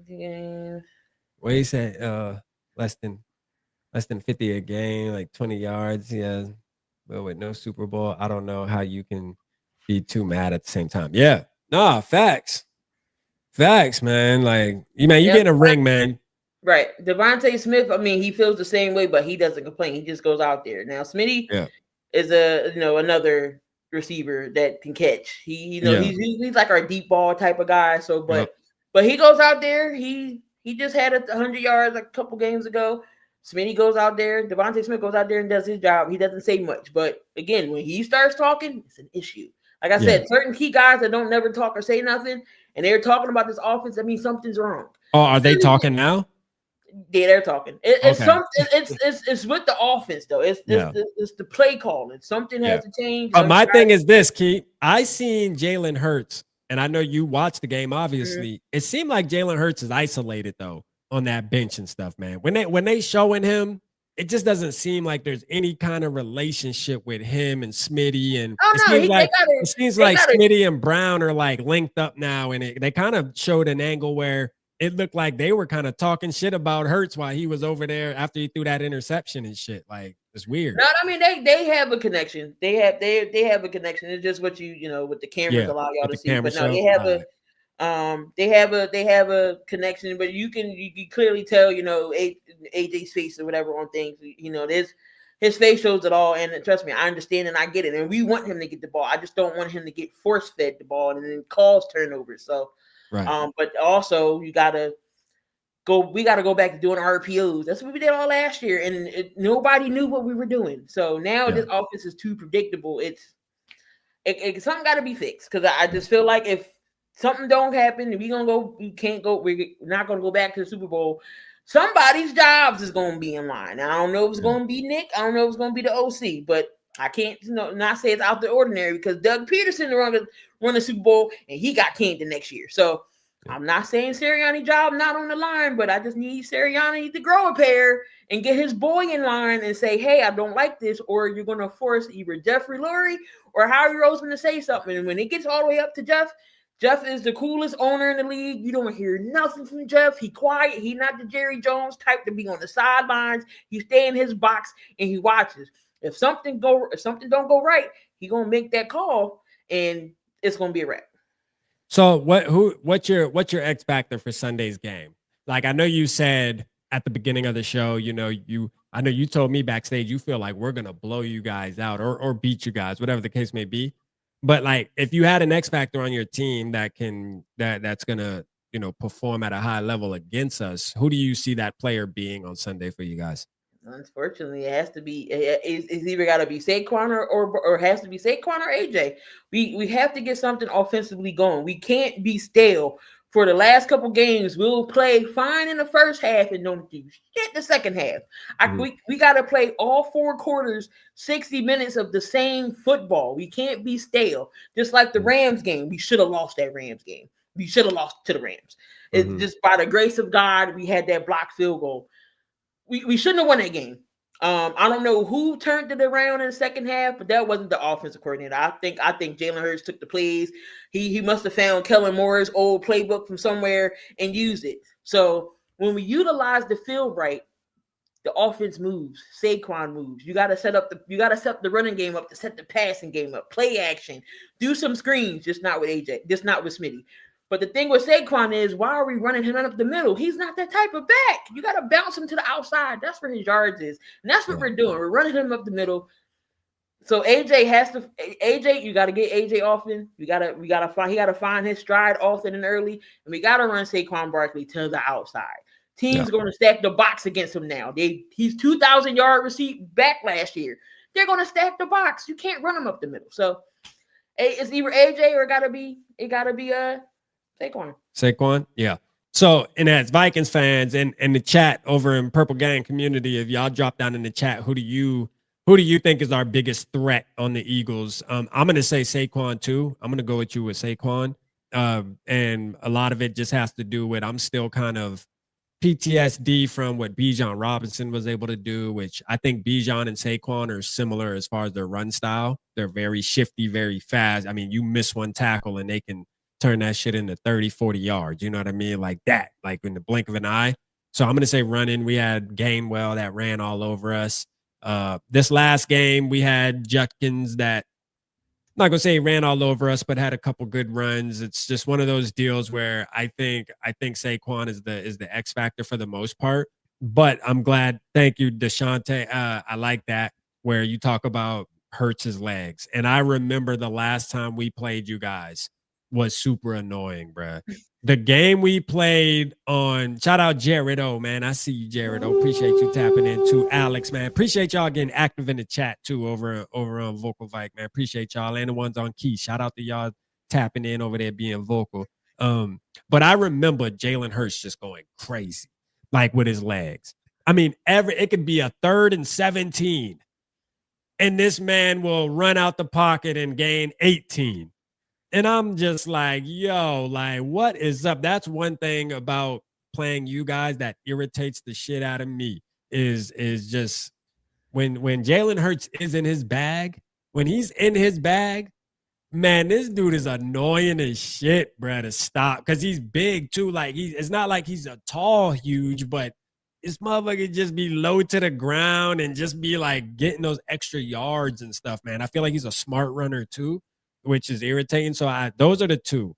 Yeah. What he said, less than 50 a game, like 20 yards. Yeah. But with no Super Bowl, I don't know how you can be too mad at the same time. Yeah. Nah, facts. Facts, man. Like, you get in a ring, man. Right. Devontae Smith, I mean, he feels the same way, but he doesn't complain. He just goes out there. Now, Smitty is another receiver that can catch. He's like our deep ball type of guy. So, but he goes out there. He just had 100 yards like a couple games ago. Smitty goes out there. Devontae Smith goes out there and does his job. He doesn't say much, but again, when he starts talking, it's an issue. Like I said, certain key guys that don't never talk or say nothing, and they're talking about this offense. That means something's wrong. Oh, are they talking now? Yeah, they're talking. It's with the offense though. It's the play calling. Something has to change. But my thing is this, Keith. I seen Jalen Hurts, and I know you watched the game. Obviously, it seemed like Jalen Hurts is isolated though on that bench and stuff, man. When they showing him, it just doesn't seem like there's any kind of relationship with him and Smitty. And it seems like Smitty and Brown are like linked up now. And they kind of showed an angle where it looked like they were kind of talking shit about Hurts while he was over there after he threw that interception and shit. Like, it's weird. No, I mean, they have a connection. They have a connection. It's just what you with the cameras allow y'all to see. But no, they have a connection, but you can clearly tell, AJ's face or whatever on things. His face shows it all, and trust me, I understand and I get it. And we want him to get the ball. I just don't want him to get force fed the ball and then cause turnovers. So, but also we gotta go back to doing RPOs. That's what we did all last year, and nobody knew what we were doing. So now this offense is too predictable. Something got to be fixed because I just feel like if something don't happen, we're not gonna go back to the Super Bowl. Somebody's jobs is gonna be in line. Now, I don't know if it's gonna be Nick. I don't know if it's gonna be the OC, but I can't not say it's out the ordinary because Doug Peterson run the Super Bowl and he got canned the next year. So I'm not saying Sirianni's job not on the line, but I just need Sirianni to grow a pair and get his boy in line and say, hey, I don't like this, or you're gonna force either Jeffrey Lurie or Howie Roseman to say something. And when it gets all the way up to Jeff is the coolest owner in the league. You don't hear nothing from Jeff. He quiet. He not the Jerry Jones type to be on the sidelines. He stay in his box and he watches. If something don't go right, he gonna make that call and it's gonna be a wrap. So what's your X factor for Sunday's game? Like I know you said at the beginning of the show, you I know you told me backstage you feel like we're gonna blow you guys out or beat you guys, whatever the case may be. But like, if you had an X factor on your team that's gonna perform at a high level against us, who do you see that player being on Sunday for you guys? Unfortunately, it has to be. It's either got to be Saquon or has to be Saquon or AJ. We have to get something offensively going. We can't be stale. For the last couple games, we'll play fine in the first half and don't do shit the second half. We got to play all 4 quarters, 60 minutes of the same football. We can't be stale. Just like the Rams game, we should have lost that Rams game. We should have lost to the Rams. It's just by the grace of God, we had that blocked field goal. We shouldn't have won that game. I don't know who turned it around in the second half, but that wasn't the offensive coordinator. I think Jalen Hurts took the plays. He must have found Kellen Moore's old playbook from somewhere and used it. So when we utilize the field right, the offense moves. Saquon moves. You got to set the running game up to set the passing game up. Play action. Do some screens. Just not with AJ. Just not with Smitty. But the thing with Saquon is, why are we running him up the middle? He's not that type of back. You got to bounce him to the outside. That's where his yards is. And that's what we're doing. We're running him up the middle. So AJ, you got to get AJ often. He got to find his stride often and early. And we got to run Saquon Barkley to the outside. Teams going to stack the box against him now. He's 2,000 yard receipt back last year. They're going to stack the box. You can't run him up the middle. So it's either AJ or it got to be Saquon, yeah. So, and as Vikings fans and the chat over in Purple Gang community, if y'all drop down in the chat, who do you think is our biggest threat on the Eagles? I'm gonna say Saquon too. I'm gonna go with you with Saquon, and a lot of it just has to do with I'm still kind of PTSD from what Bijan Robinson was able to do, which I think Bijan and Saquon are similar as far as their run style. They're very shifty, very fast. I mean, you miss one tackle and they can turn that shit into 30, 40 yards. You know what I mean? Like that, like in the blink of an eye. So I'm going to say running. We had Gainwell that ran all over us. This last game, we had Judkins that, I'm not going to say he ran all over us, but had a couple good runs. It's just one of those deals where I think Saquon is the X factor for the most part. But I'm glad. Thank you, Deshante. I like that where you talk about Hurts' legs. And I remember the last time we played you guys was super annoying, bruh. The game we played on, shout out Jared O, man. I see you, Jared O. Appreciate you tapping into Alex, man. Appreciate y'all getting active in the chat too over on Vocal Vike, man. Appreciate y'all and the ones on key. Shout out to y'all tapping in over there being vocal. But I remember Jalen Hurts just going crazy, like with his legs. I mean, it could be a 3rd and 17, and this man will run out the pocket and gain 18. And I'm just like, yo, like, what is up? That's one thing about playing you guys that irritates the shit out of me is just when Jalen Hurts is in his bag, when he's in his bag, man, this dude is annoying as shit, bro, to stop. Because he's big, too. Like, it's not like he's a tall, huge, but this motherfucker just be low to the ground and just be, like, getting those extra yards and stuff, man. I feel like he's a smart runner, too, which is irritating. So those are the two.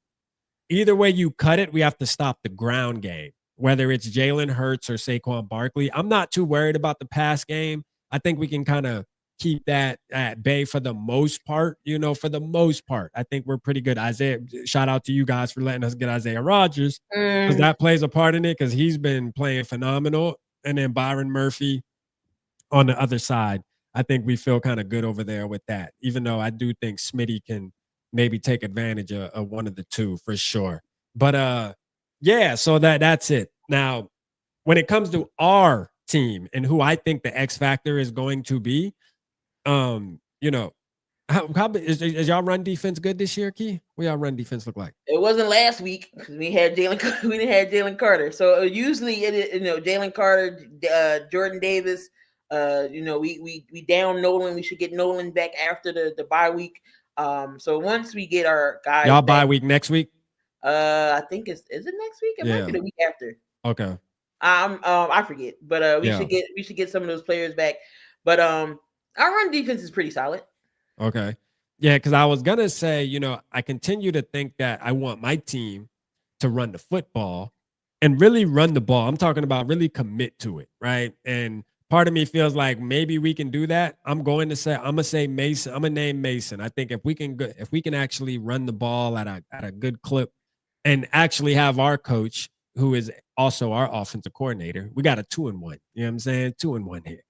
Either way you cut it, we have to stop the ground game, whether it's Jalen Hurts or Saquon Barkley. I'm not too worried about the pass game. I think we can kind of keep that at bay for the most part. For the most part, I think we're pretty good. Isaiah, shout out to you guys for letting us get Isaiah Rodgers, because that plays a part in it, because he's been playing phenomenal. And then Byron Murphy on the other side. I think we feel kind of good over there with that, even though I do think Smitty can maybe take advantage of one of the two for sure. But yeah, so that's it. Now, when it comes to our team and who I think the X factor is going to be, how is y'all run defense good this year, Key? What y'all run defense look like? It wasn't last week because we didn't have Jalen Carter. So usually Jalen Carter, Jordan Davis. We down Nolan. We should get Nolan back after the bye week. So once we get our guys, y'all bye week next week. I think is it next week? It might be the week after. Okay. I forget, but we should get some of those players back. But our run defense is pretty solid. Okay. Yeah, because I was gonna say, I continue to think that I want my team to run the football and really run the ball. I'm talking about really commit to it, right? And part of me feels like maybe we can do that. I'm gonna say Mason. I'm gonna name Mason. I think if we can actually run the ball at a good clip and actually have our coach, who is also our offensive coordinator, we got a 2-1. You know what I'm saying? 2-1 here.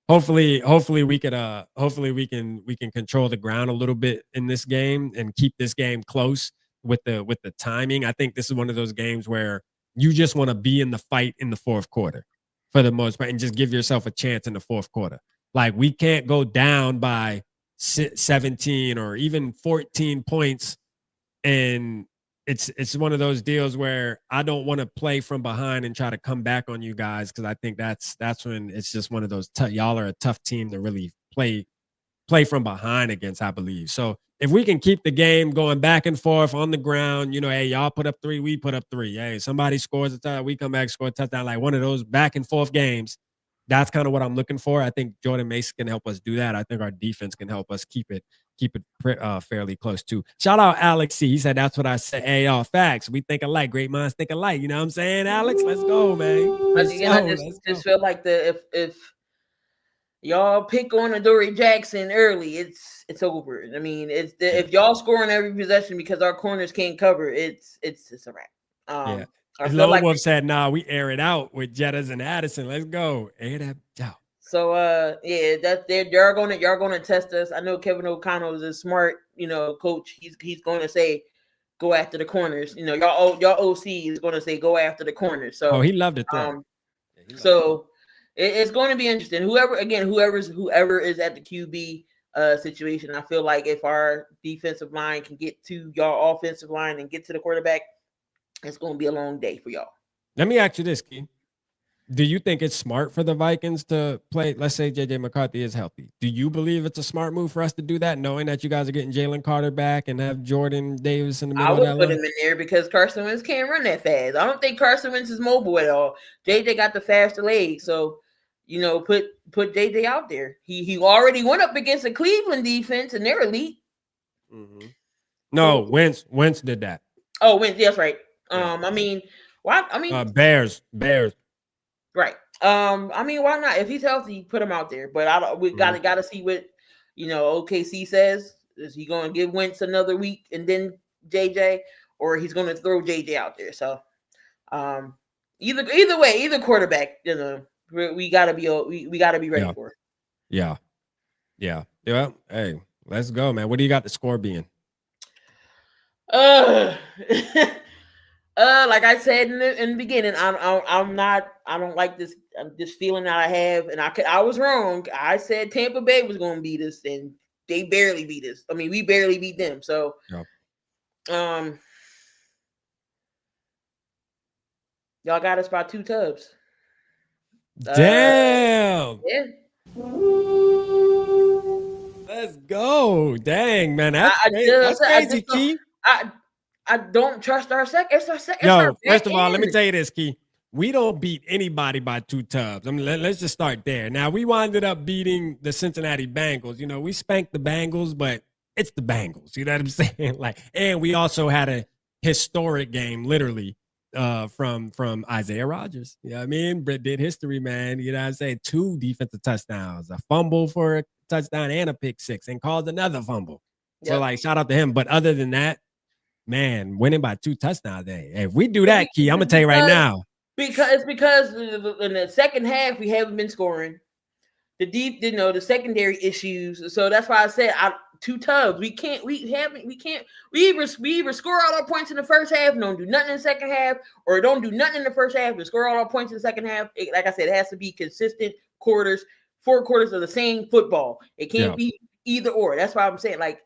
Hopefully we can control the ground a little bit in this game and keep this game close with the timing. I think this is one of those games where you just want to be in the fight in the fourth quarter for the most part and just give yourself a chance in the fourth quarter. Like, we can't go down by 17 or even 14 points, and it's one of those deals where I don't want to play from behind and try to come back on you guys, because I think that's when it's just one of those y'all are a tough team to really play from behind against, I believe. So if we can keep the game going back and forth on the ground, hey, y'all put up 3, we put up 3. Hey, somebody scores a touchdown, we come back, score a touchdown, like one of those back and forth games. That's kind of what I'm looking for. I think Jordan Mason can help us do that. I think our defense can help us keep it fairly close too. Shout out Alex C. He said, that's what I said. Hey, y'all, facts. We think alike. Great minds think alike. You know what I'm saying, Alex? Let's go, man. I just feel like if y'all pick on Adoree Jackson early, it's over. I mean, if y'all score on every possession because our corners can't cover, it's a wrap. Lone Wolf said, nah, we air it out with Jettas and Addison. Let's go. Air that out. So that y'all gonna test us. I know Kevin O'Connell is a smart, coach. He's going to say go after the corners. Y'all OC is going to say go after the corners. So he loved it. It's going to be interesting. Whoever is at the QB situation, I feel like if our defensive line can get to y'all offensive line and get to the quarterback, it's going to be a long day for y'all. Let me ask you this, Key. Do you think it's smart for the Vikings to play? Let's say JJ McCarthy is healthy. Do you believe it's a smart move for us to do that, knowing that you guys are getting Jalen Carter back and have Jordan Davis in the middle? I would put him in there because Carson Wentz can't run that fast. I don't think Carson Wentz is mobile at all. JJ got the faster legs, so put JJ out there. He already went up against a Cleveland defense, and they're elite. Mm-hmm. No, Wentz did that. Oh, Wentz, that's right. Bears. Right. Why not? If he's healthy, put him out there. But we gotta see what OKC says. Is he gonna give Wentz another week and then JJ, or he's gonna throw JJ out there? So either way, either quarterback, we gotta be ready for it. Yeah. Well, hey, let's go, man. What do you got the score being? Like I said in the beginning, I don't like this feeling that I have, and I was wrong. I said Tampa Bay was going to beat us, and they barely beat us. I mean, we barely beat them. So, y'all got us by 2 tubs. Damn. Yeah. Let's go. Dang, man. That's crazy, Key. I don't trust our second. First of all, let me tell you this, Key. We don't beat anybody by 2 tubs. I mean, let's just start there. Now, we winded up beating the Cincinnati Bengals. We spanked the Bengals, but it's the Bengals. You know what I'm saying? And we also had a historic game, literally, from Isaiah Rodgers. You know what I mean? Brett did history, man. You know what I'm saying? 2 defensive touchdowns, a fumble for a touchdown and a pick 6, and caused another fumble. Yep. So, shout out to him. But other than that, man, winning by 2 touchdowns day. If we do that, Key, I'm gonna tell you right now. Because in the second half we haven't been scoring. The secondary issues. So that's why I said 2 tubs. We either score all our points in the first half and don't do nothing in the second half, or don't do nothing in the first half and score all our points in the second half. Like I said, it has to be consistent quarters, 4 quarters of the same football. It can't be either or. That's why I'm saying, like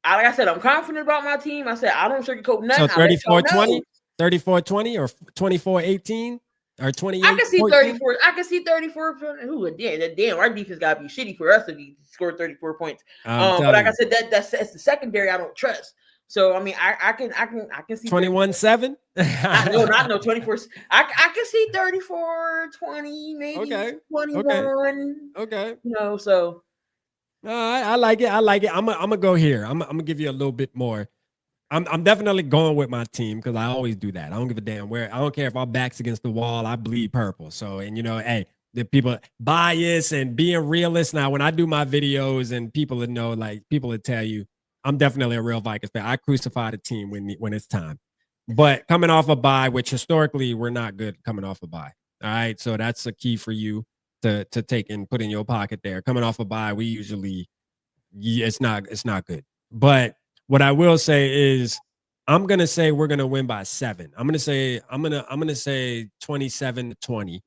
I said, I'm confident about my team. I said I don't sugarcoat nothing. So 34-20, 34-20, or 24-18, or 28. I can see 34. I can see 34. Damn, our defense gotta be shitty for us to score 34 points. But like I said, that's the secondary I don't trust. So I mean, I can see 21-7. No 24. I can see 34-20, maybe 21. Okay. So. I like it. I'm gonna go here. I'm gonna give you a little bit more. I'm definitely going with my team because I always do that. I don't give a damn where. I don't care if our back's against the wall. I bleed purple. So, and hey, the people bias and being realist. Now, when I do my videos and people that know, like people that tell you, I'm definitely a real Vikings fan. I crucify the team when it's time. But coming off a bye, which historically we're not good coming off a bye. All right. So that's a key for you to take and put in your pocket there. Coming off a bye, we usually it's not good. But what I will say is I'm gonna say we're gonna win by 7. I'm gonna say 27-20.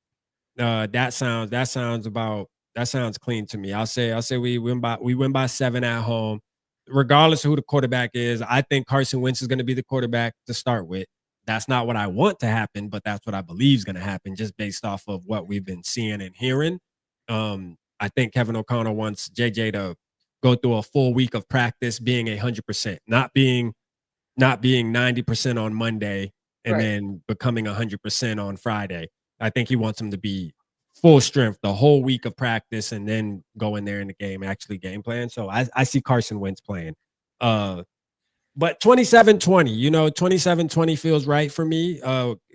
That sounds clean to me. I'll say we win by 7 at home, regardless of who the quarterback is. I think Carson Wentz is going to be the quarterback to start with. That's not what I want to happen, but that's what I believe is going to happen, just based off of what we've been seeing and hearing. I think Kevin O'Connell wants JJ to go through a full week of practice, being 100%, not being 90% on Monday and then becoming 100% on Friday. I think he wants him to be full strength the whole week of practice and then go in there in the game, actually game plan. So I see Carson Wentz playing. But 27-20, 27-20 feels right for me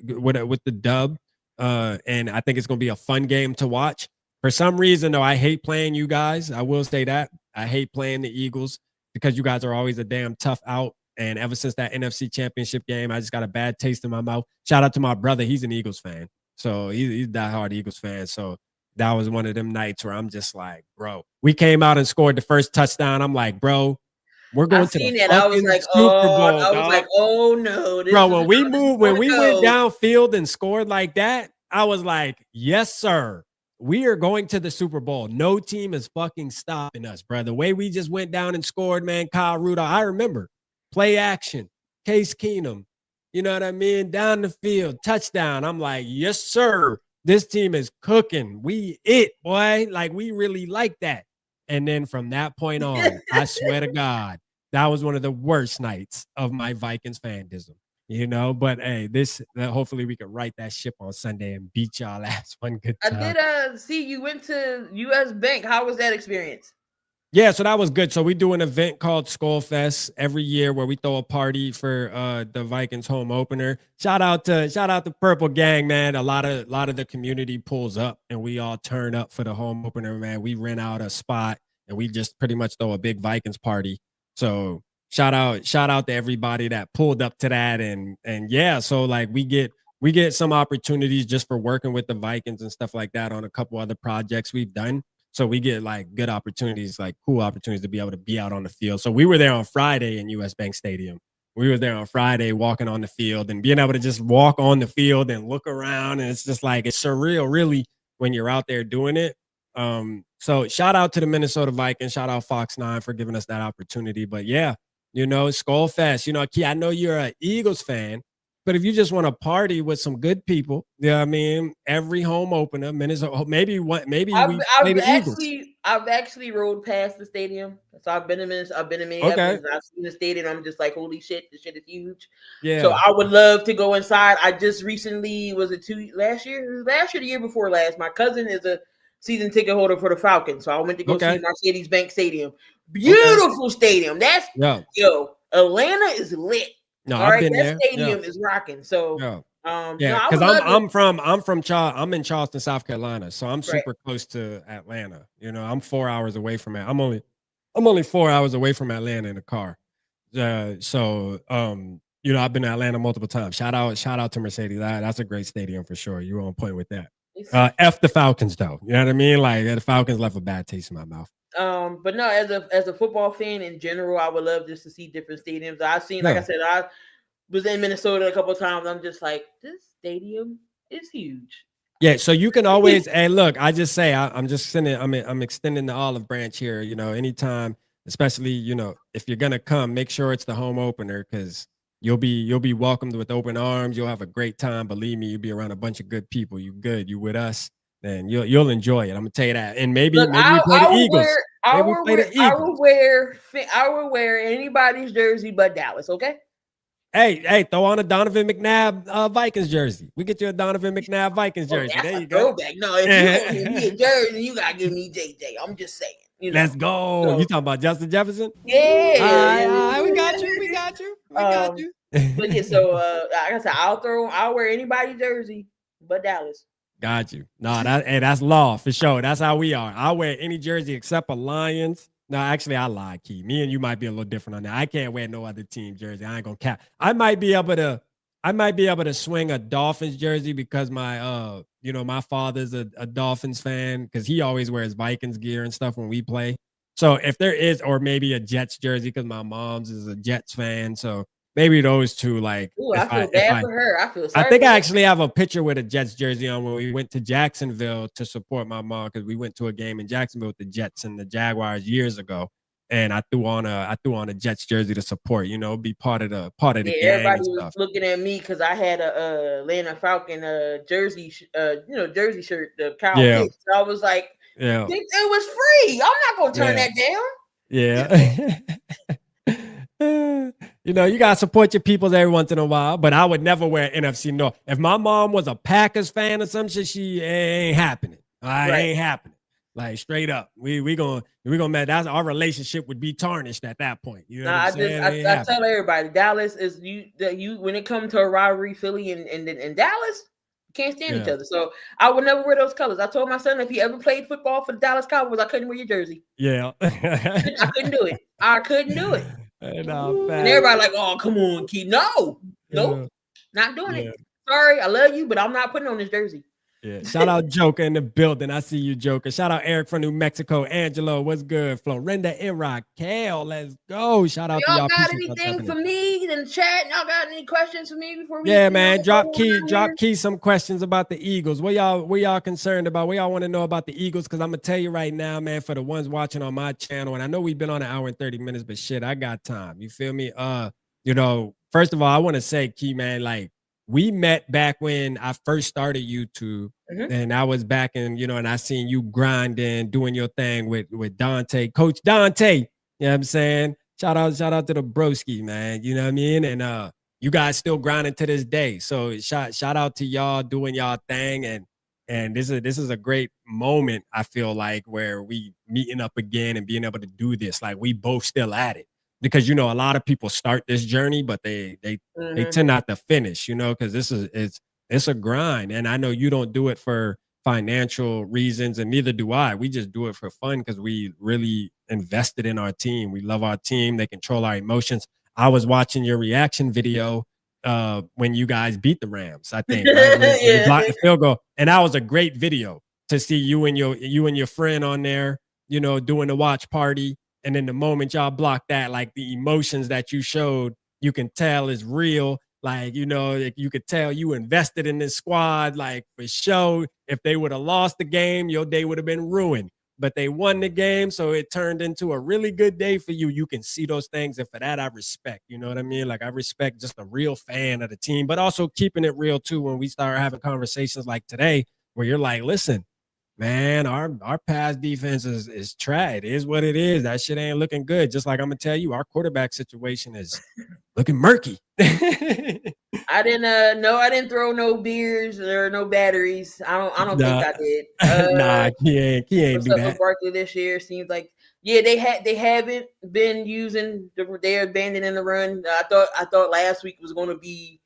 with the dub. And I think it's going to be a fun game to watch. For some reason, though, I hate playing you guys. I will say that. I hate playing the Eagles because you guys are always a damn tough out. And ever since that NFC Championship game, I just got a bad taste in my mouth. Shout out to my brother. He's an Eagles fan. So he's diehard Eagles fan. So that was one of them nights where I'm just like, bro, we came out and scored the first touchdown. I'm like, bro, we're going to the Super Bowl. I was like, oh no. Bro, when we went downfield and scored like that, I was like, yes, sir. We are going to the Super Bowl. No team is fucking stopping us, bro. The way we just went down and scored, man, Kyle Rudolph, I remember. Play action, Case Keenum. You know what I mean? Down the field, touchdown. I'm like, yes, sir. This team is cooking. We boy. Like, we really like that. And then from that point on, I swear to God, that was one of the worst nights of my Vikings fandism. But hey, hopefully we can right that ship on Sunday and beat y'all ass one good time. I did see you went to US Bank. How was that experience? Yeah, so that was good. So we do an event called Skol Fest every year where we throw a party for the Vikings home opener. Shout out to Purple Gang, man. A lot of the community pulls up and we all turn up for the home opener, man. We rent out a spot and we just pretty much throw a big Vikings party. So shout out to everybody that pulled up to that and yeah, so like we get some opportunities just for working with the Vikings and stuff like that on a couple other projects we've done. So we get like good opportunities, like cool opportunities to be able to be out on the field. So we were there on Friday in US Bank Stadium. We were there on Friday walking on the field and being able to just walk on the field and look around. And it's just like, it's surreal really when you're out there doing it. So shout out to the Minnesota Vikings. Shout out Fox 9 for giving us that opportunity. But yeah, Skol Fest, Key, I know you're an Eagles fan. But if you just want to party with some good people, I mean, every home opener, Minnesota, maybe we play the Eagles. I've actually rode past the stadium, so I've been in Minneapolis. Okay. I've seen the stadium. I'm just like, holy shit, this shit is huge. Yeah. So I would love to go inside. I just recently last year, the year before last. My cousin is a season ticket holder for the Falcons, so I went to go see Mercedes Bank Stadium. Beautiful stadium. Atlanta is lit. No, I've been there. That stadium is rocking. So, because I'm in Charleston, South Carolina, so I'm super close to Atlanta. I'm 4 hours away from it. I'm only 4 hours away from Atlanta in the car. So I've been to Atlanta multiple times. Shout out to Mercedes. That's a great stadium for sure. You're on point with that. F the Falcons though. You know what I mean? Like the Falcons left a bad taste in my mouth. But no, as a football fan in general, I would love just to see different stadiums. I've seen, like I said, I was in Minnesota a couple of times. I'm just like, this stadium is huge. Yeah, so you can always, hey, look, I just say I'm extending the olive branch here. Anytime, especially if you're gonna come, make sure it's the home opener because you'll be welcomed with open arms. You'll have a great time. Believe me, you'll be around a bunch of good people. You with us. Then you'll enjoy it. I'm gonna tell you that. And maybe we play the Eagles. I will wear anybody's jersey but Dallas. Okay. Hey, throw on a Donovan McNabb Vikings jersey. We get you a Donovan McNabb Vikings jersey. There you go. Throwback. No, if you don't give me a jersey, you gotta give me JJ. I'm just saying. Let's go. So, you talking about Justin Jefferson? Yeah. We got you. But yeah, so like I said, I'll wear anybody's jersey but Dallas. Got you. No, that's law for sure. That's how we are. I wear any jersey except a Lions. No, actually, I lied, Key. Me and you might be a little different on that. I can't wear no other team jersey. I ain't gonna cap. I might be able to swing a Dolphins jersey because my father's a Dolphins fan because he always wears Vikings gear and stuff when we play. So if there is, or maybe a Jets jersey because my mom's is a Jets fan. So maybe those two, like, ooh, I feel bad for her. I feel sorry. I think I actually have a picture with a Jets jersey on when we went to Jacksonville to support my mom because we went to a game in Jacksonville with the Jets and the Jaguars years ago, and I threw on a Jets jersey to support. Be part of the gang. Everybody and was stuff. looking at me because I had a Atlanta Falcon jersey, jersey shirt, the Kyle Pitts. So I was like, yeah, it was free. I'm not gonna turn that down. Yeah. You gotta support your peoples every once in a while, but I would never wear NFC North. If my mom was a Packers fan or some shit, she ain't happening. Right. Ain't happening. Like straight up, we gonna that's our relationship would be tarnished at that point. You know what I'm saying? I tell everybody, Dallas is you when it comes to a rivalry, Philly and Dallas can't stand each other. So I would never wear those colors. I told my son if he ever played football for the Dallas Cowboys, I couldn't wear your jersey. Yeah, I couldn't do it. I couldn't do it. And everybody like, oh, come on, Keith. Nope, not doing it. Sorry, I love you, but I'm not putting on this jersey. Yeah. Shout out Joker in the building. I see you, Joker. Shout out Eric from New Mexico. Angelo, what's good? Florinda and Raquel, let's go. Shout out to y'all. Got anything for me in the chat? Y'all got any questions for me before we? Yeah, man. Drop key some questions about the Eagles. What y'all concerned about? What y'all want to know about the Eagles? Because I'm gonna tell you right now, man, for the ones watching on my channel, and I know we've been on an hour and 30 minutes, but shit, I got time. You feel me? First of all, I want to say, Key, man, like, we met back when I first started YouTube, and I was back in, and I seen you grinding, doing your thing with Dante, Coach Dante. You know what I'm saying? Shout out to the broski, man. You know what I mean? And you guys still grinding to this day. So shout out to y'all doing y'all thing, and this is a great moment. I feel like where we meeting up again and being able to do this, like we both still at it. Because a lot of people start this journey, but they tend not to finish, because it's a grind. And I know you don't do it for financial reasons, and neither do I. We just do it for fun because we really invested in our team. We love our team. They control our emotions. I was watching your reaction video when you guys beat the Rams, I think. Right? When you blocked the field goal. And that was a great video to see you and your friend on there, doing the watch party. And then the moment y'all blocked that, like the emotions that you showed, you can tell is real. Like, you could tell you invested in this squad, like for sure. If they would have lost the game, your day would have been ruined. But they won the game, so it turned into a really good day for you. You can see those things. And for that, I respect. You know what I mean? Like, I respect just a real fan of the team, but also keeping it real, too, when we start having conversations like today, where you're like, listen, man, our pass defense is trash. It is what it is. That shit ain't looking good. Just like I'm gonna tell you, our quarterback situation is looking murky. I didn't throw no beers or no batteries. I don't think I did. He ain't do that. Barkley this year seems like they haven't been using they're abandoning the run. I thought last week was going to be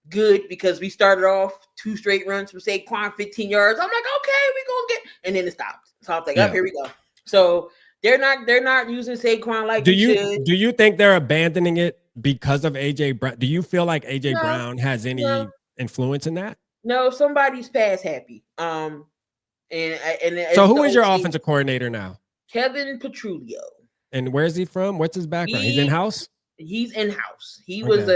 good because we started off 2 straight runs from Saquon 15 yards. I'm like, okay, we gonna get, and then it stopped. So I was like, here we go. So they're not using Saquon like do you think they're abandoning it because of AJ Brown? Do you feel like AJ Brown has any influence in that? No, somebody's pass happy. And so who is your offensive coordinator now? Kevin Petrulio. And where's he from? What's his background? He's in-house? He's in-house. He was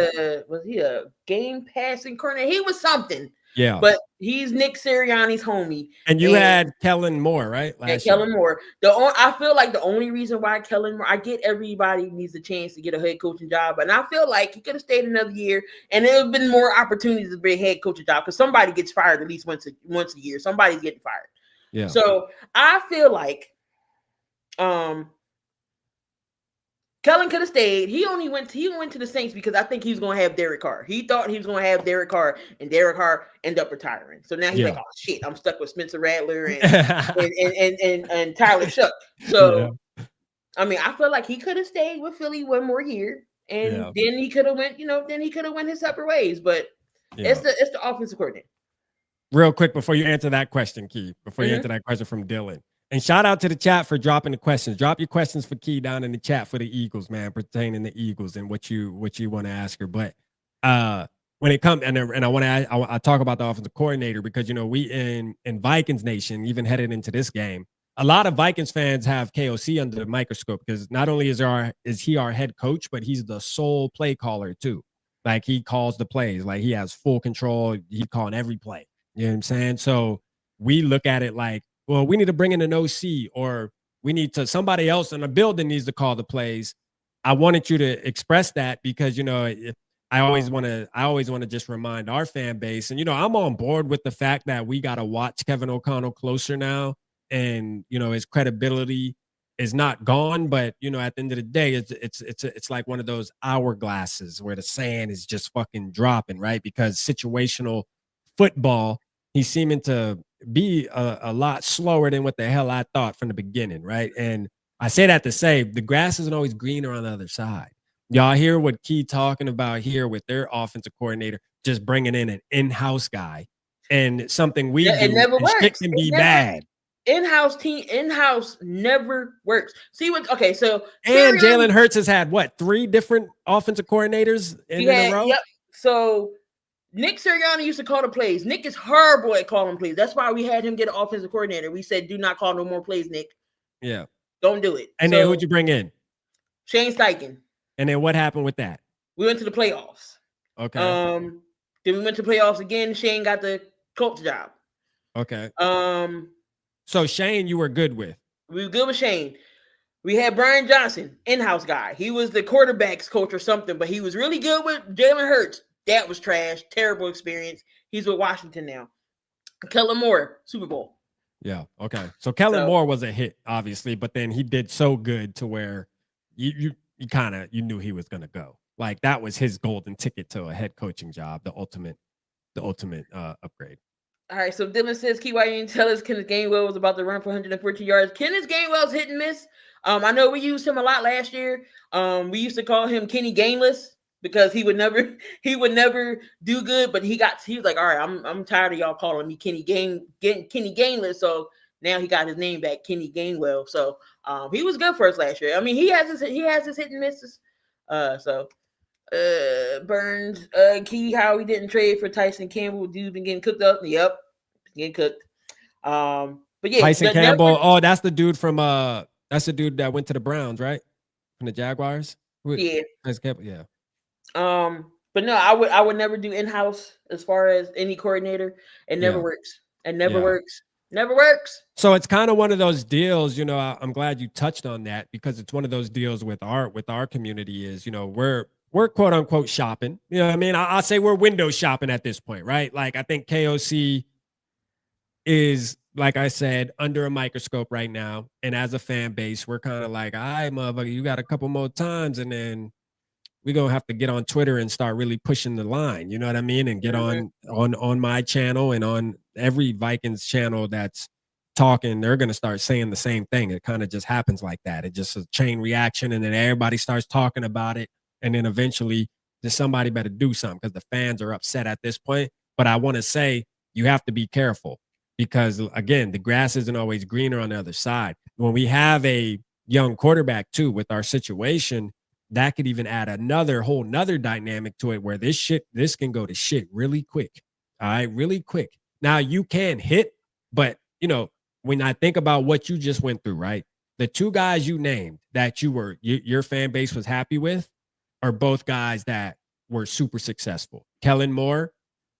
he a game passing coordinator? He was something. Yeah. But he's Nick Sirianni's homie. And you had Kellen Moore, right? Kellen Moore. I feel like the only reason why Kellen Moore, I get everybody needs a chance to get a head coaching job, and I feel like he could have stayed another year, and there have been more opportunities to be a head coaching job because somebody gets fired at least once a year. Somebody's getting fired. Yeah. So I feel like Kellen could have stayed. He went to the Saints because I think he was going to have Derek Carr. He thought he was going to have Derek Carr, and Derek Carr ended up retiring. So now he's like, oh shit, I'm stuck with Spencer Rattler and Tyler Shuck. So I mean, I feel like he could have stayed with Philly one more year, and then he could have went. Then he could have went his separate ways. But it's the offensive coordinator. real quick before you answer that question, Key, before you answer that question from Dylan. And shout out to the chat for dropping the questions. Drop your questions for Key down in the chat for the Eagles, man, pertaining to Eagles and what you want to ask her. But when it comes, and I want to, I talk about the offensive coordinator because, you know, we in Vikings Nation, even headed into this game, a lot of Vikings fans have KOC under the microscope because not only is he our head coach, but he's the sole play caller too. Like he calls the plays, like he has full control. He's calling every play. You know what I'm saying? So we look at it like, well, we need to bring in an OC or we need to, somebody else in the building needs to call the plays. I wanted you to express that because, you know, I always want to just remind our fan base. And, you know, I'm on board with the fact that we got to watch Kevin O'Connell closer now. And, you know, his credibility is not gone, but, you know, at the end of the day, it's like one of those hourglasses where the sand is just fucking dropping, right? Because situational football, he's seeming to be a lot slower than what the hell I thought from the beginning, right? And I say that to say the grass isn't always greener on the other side. Y'all hear what Key talking about here with their offensive coordinator, just bringing in an in-house guy and something we do. It never works. Shit can be bad. In-house never works. See what? Okay, so and Jalen Hurts has had what 3 different offensive coordinators in a row. Yep. So Nick Sirianni used to call the plays. Nick is horrible at calling plays. That's why we had him get an offensive coordinator. We said, do not call no more plays, Nick. Yeah. Don't do it. And then who'd you bring in? Shane Steichen. And then what happened with that? We went to the playoffs. Okay. Then we went to playoffs again. Shane got the coach job. Okay. So Shane, you were good with. We were good with Shane. We had Brian Johnson, in-house guy. He was the quarterback's coach or something, but he was really good with Jalen Hurts. That was trash. Terrible experience. He's with Washington now. Kellen Moore, Super Bowl. Yeah. Okay. So Kellen Moore was a hit, obviously, but then he did so good to where you knew he was going to go. Like that was his golden ticket to a head coaching job, the ultimate upgrade. All right, so Dylan says, Key, why you didn't tell us Kenneth Gainwell was about to run for 114 yards? Kenneth Gainwell's hit and miss. I know we used him a lot last year. We used to call him Kenny Gainless because he would never do good, but he was like, all right, I'm tired of y'all calling me Kenny Gainless. So now he got his name back, Kenny Gainwell. So he was good for us last year. I mean, he has his hit and misses. Burns, Key, how we didn't trade for Tyson Campbell. Dude's been getting cooked up. Yep, getting cooked. But yeah, Tyson Campbell. That's the dude from that's the dude that went to the Browns, right? From the Jaguars. Yeah, Tyson Campbell. Yeah. But no, I would never do in-house as far as any coordinator. It never works. It never works. Never works. So it's kind of one of those deals, you know, I'm glad you touched on that because it's one of those deals with our community is, you know, we're quote unquote shopping. You know what I mean? I'll say we're window shopping at this point, right? Like I think KOC is, like I said, under a microscope right now. And as a fan base, we're kind of like, all right, motherfucker, you got a couple more times and then we're going to have to get on Twitter and start really pushing the line. You know what I mean? And get on my channel and on every Vikings channel that's talking, they're going to start saying the same thing. It kind of just happens like that. It just a chain reaction and then everybody starts talking about it. And then eventually just somebody better do something because the fans are upset at this point. But I want to say you have to be careful because, again, the grass isn't always greener on the other side. When we have a young quarterback, too, with our situation, that could even add whole nother dynamic to it where this can go to shit really quick. All right, really quick. Now, you can hit, but, you know, when I think about what you just went through, right, the 2 guys you named that your fan base was happy with, are both guys that were super successful. Kellen Moore,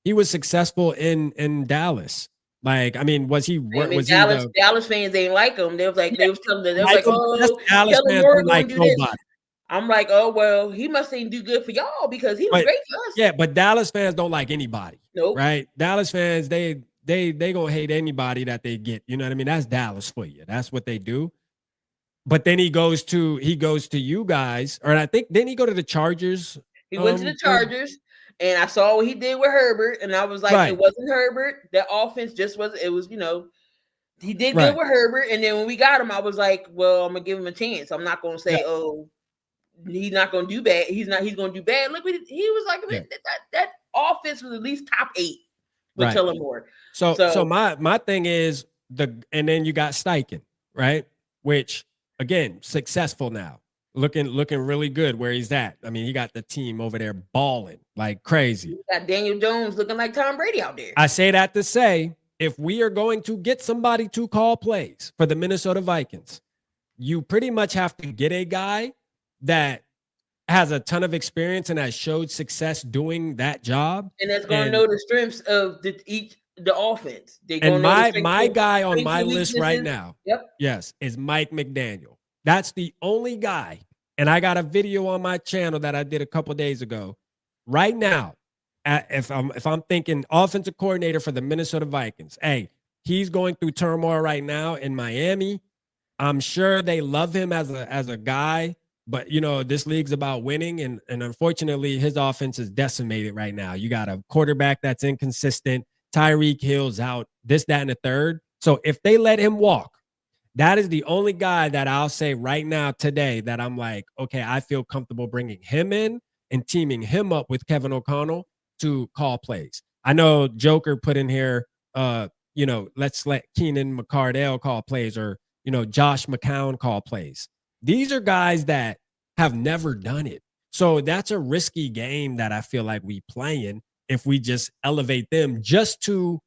he was successful in Dallas. Like, I mean, was he? Dallas fans ain't like him. They was like, oh, Dallas Kellen fans Moore like do this. nobody. I'm like, oh well, he must ain't do good for y'all because he was great for us. Yeah, but Dallas fans don't like anybody. Nope. Right? Dallas fans, they gonna hate anybody that they get. You know what I mean? That's Dallas for you. That's what they do. But then he goes to you guys, or I think then he go to the Chargers. He went to the Chargers, and I saw what he did with Herbert, and I was like, It wasn't Herbert. That offense just wasn't. It was, you know, he did good with Herbert, and then when we got him, I was like, well, I'm gonna give him a chance. I'm not gonna say, oh, he's not gonna do bad. He's gonna do bad. Look, he was like that offense was at least top 8. with Kellen Moore. So my thing is and then you got Steichen, right? Which again, successful now. Looking really good where he's at. I mean, he got the team over there balling like crazy. You got Daniel Jones looking like Tom Brady out there. I say that to say, if we are going to get somebody to call plays for the Minnesota Vikings, you pretty much have to get a guy that has a ton of experience and has showed success doing that job. And that's going to know the strengths of the offense. And my guy on my list right now, yes, is Mike McDaniel. That's the only guy. And I got a video on my channel that I did a couple days ago. Right now, if I'm thinking offensive coordinator for the Minnesota Vikings, hey, he's going through turmoil right now in Miami. I'm sure they love him as a guy, but this league's about winning, and unfortunately, his offense is decimated right now. You got a quarterback that's inconsistent. Tyreek Hill's out. This, that, and the third. So if they let him walk, that is the only guy that I'll say right now today that I'm like, okay, I feel comfortable bringing him in and teaming him up with Kevin O'Connell to call plays. I know Joker put in here, let's let Keenan McCardell call plays, or, Josh McCown call plays. These are guys that have never done it. So that's a risky game that I feel like we playing if we just elevate them just to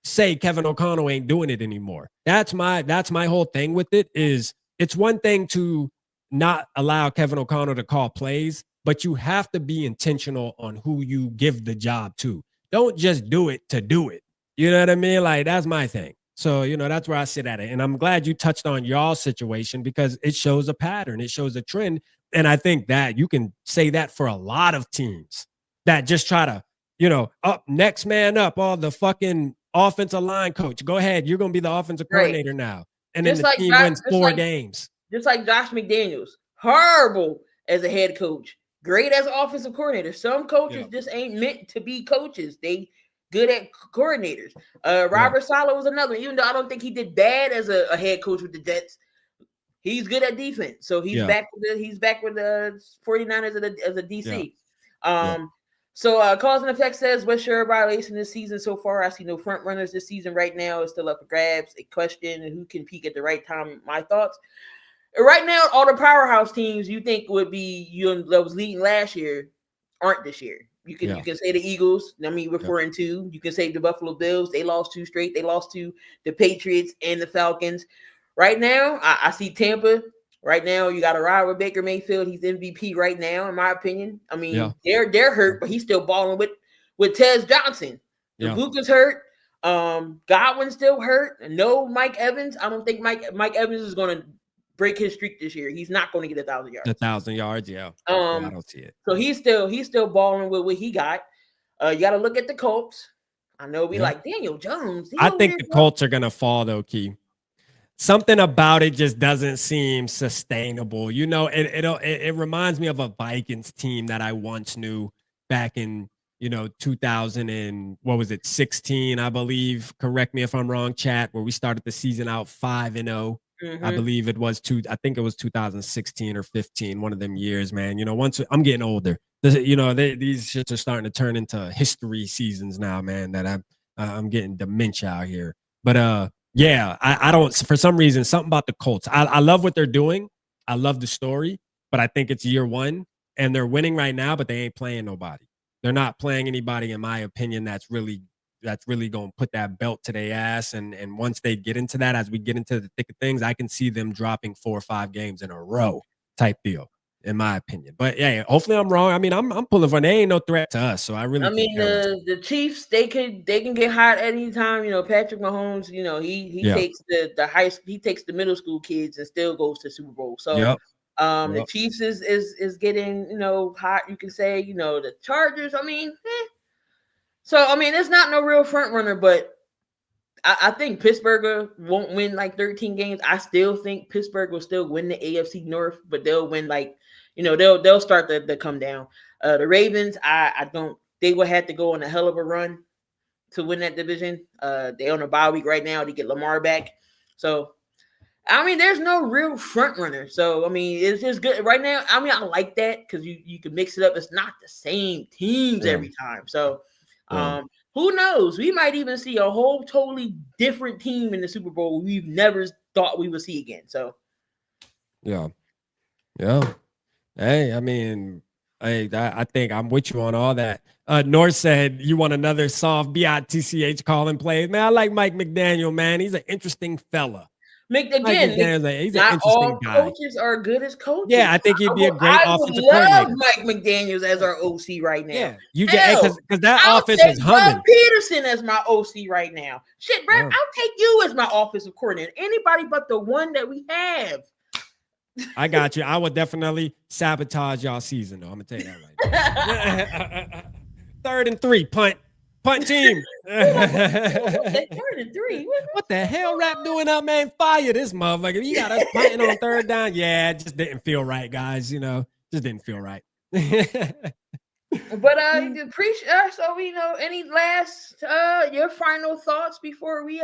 say Kevin O'Connell ain't doing it anymore. That's my whole thing with it. Is it's one thing to not allow Kevin O'Connell to call plays, but you have to be intentional on who you give the job to. Don't just do it to do it. You know what I mean? Like, that's my thing. So, that's where I sit at it. And I'm glad you touched on y'all's situation, because it shows a pattern. It shows a trend. And I think that you can say that for a lot of teams that just try to, up, next man up, all the fucking offensive line coach. Go ahead. You're going to be the offensive coordinator now. And then the team wins 4 games. Just like Josh McDaniels. Horrible as a head coach. Great as an offensive coordinator. Some coaches just ain't meant to be coaches. They good at coordinators. Robert Saleh was another. Even though I don't think he did bad as a head coach with the Jets, he's good at defense. So he's back with the 49ers as a DC. So Cause and Effect says, what's your evaluation this season so far? I see no front runners this season right now. It's still up for grabs. A question, and who can peak at the right time? My thoughts. Right now, all the powerhouse teams you think would be that was leading last year aren't this year. You can say the Eagles. I mean, we're 4-2. You can say the Buffalo Bills. They lost 2 straight. They lost to the Patriots and the Falcons. Right now, I see Tampa. Right now, you got to ride with Baker Mayfield. He's MVP right now, in my opinion. I mean, they're hurt, but he's still balling with Tez Johnson. Luka's hurt. Godwin's still hurt. No Mike Evans. I don't think Mike Evans is going to break his streak this year. He's not going to get 1,000 yards. 1,000 yards, I don't see it. So he's still balling with what he got. You got to look at the Colts. I know we like Daniel Jones. I think the Colts are going to fall, though, Key. Something about it just doesn't seem sustainable. It reminds me of a Vikings team that I once knew back in 2000 and 16, I believe. Correct me if I'm wrong, chat. Where we started the season out 5-0. I believe it was I think it was 2016 or 15. One of them years, man. Once I'm getting older, these shits are starting to turn into history seasons now, man. That I'm getting dementia out here, but I don't, for some reason, something about the Colts. I love what they're doing. I love the story, but I think it's year 1 and they're winning right now, but they ain't playing nobody. They're not playing anybody, in my opinion, that's really going to put that belt to their ass. And once they get into that, as we get into the thick of things, I can see them dropping 4 or 5 games in a row type deal, in my opinion. But yeah, hopefully I'm wrong. I mean, I'm pulling for, they ain't no threat to us. So the Chiefs, they can get hot at any time. Patrick Mahomes, he takes he takes the middle school kids and still goes to Super Bowl. So the Chiefs is getting, hot. You can say, the Chargers, So, it's not no real front runner, but I think Pittsburgh won't win like 13 games. I still think Pittsburgh will still win the AFC North, but they'll win they'll start to come down. The Ravens, I don't. They will have to go on a hell of a run to win that division. They on a bye week right now to get Lamar back. So, there's no real front runner. So, it's just good right now. I like that because you can mix it up. It's not the same teams every time. So, who knows? We might even see a whole totally different team in the Super Bowl we've never thought we would see again. So, yeah. Hey, I mean, I think I'm with you on all that. North said you want another soft BITCH calling plays. Man, I like Mike McDaniel, man. He's an interesting fella. Mike McDaniel, he's an interesting guy. Coaches are good as coaches. Yeah, I think he'd be a great offensive coordinator. I love Mike McDaniels as our OC right now. Yeah, you get because that offense is humming. Doug Peterson as my OC right now. Shit, Brad, I'll take you as my offensive coordinator. Anybody but the one that we have. I got you. I would definitely sabotage y'all season, though. I'm gonna tell you that right now. 3rd and 3, punt team. 3rd and 3. What the hell, Rap doing up, man? Fire this motherfucker. You got us punting on 3rd down. Yeah, it just didn't feel right, guys. You know, just didn't feel right. But appreciate. So any last your final thoughts before we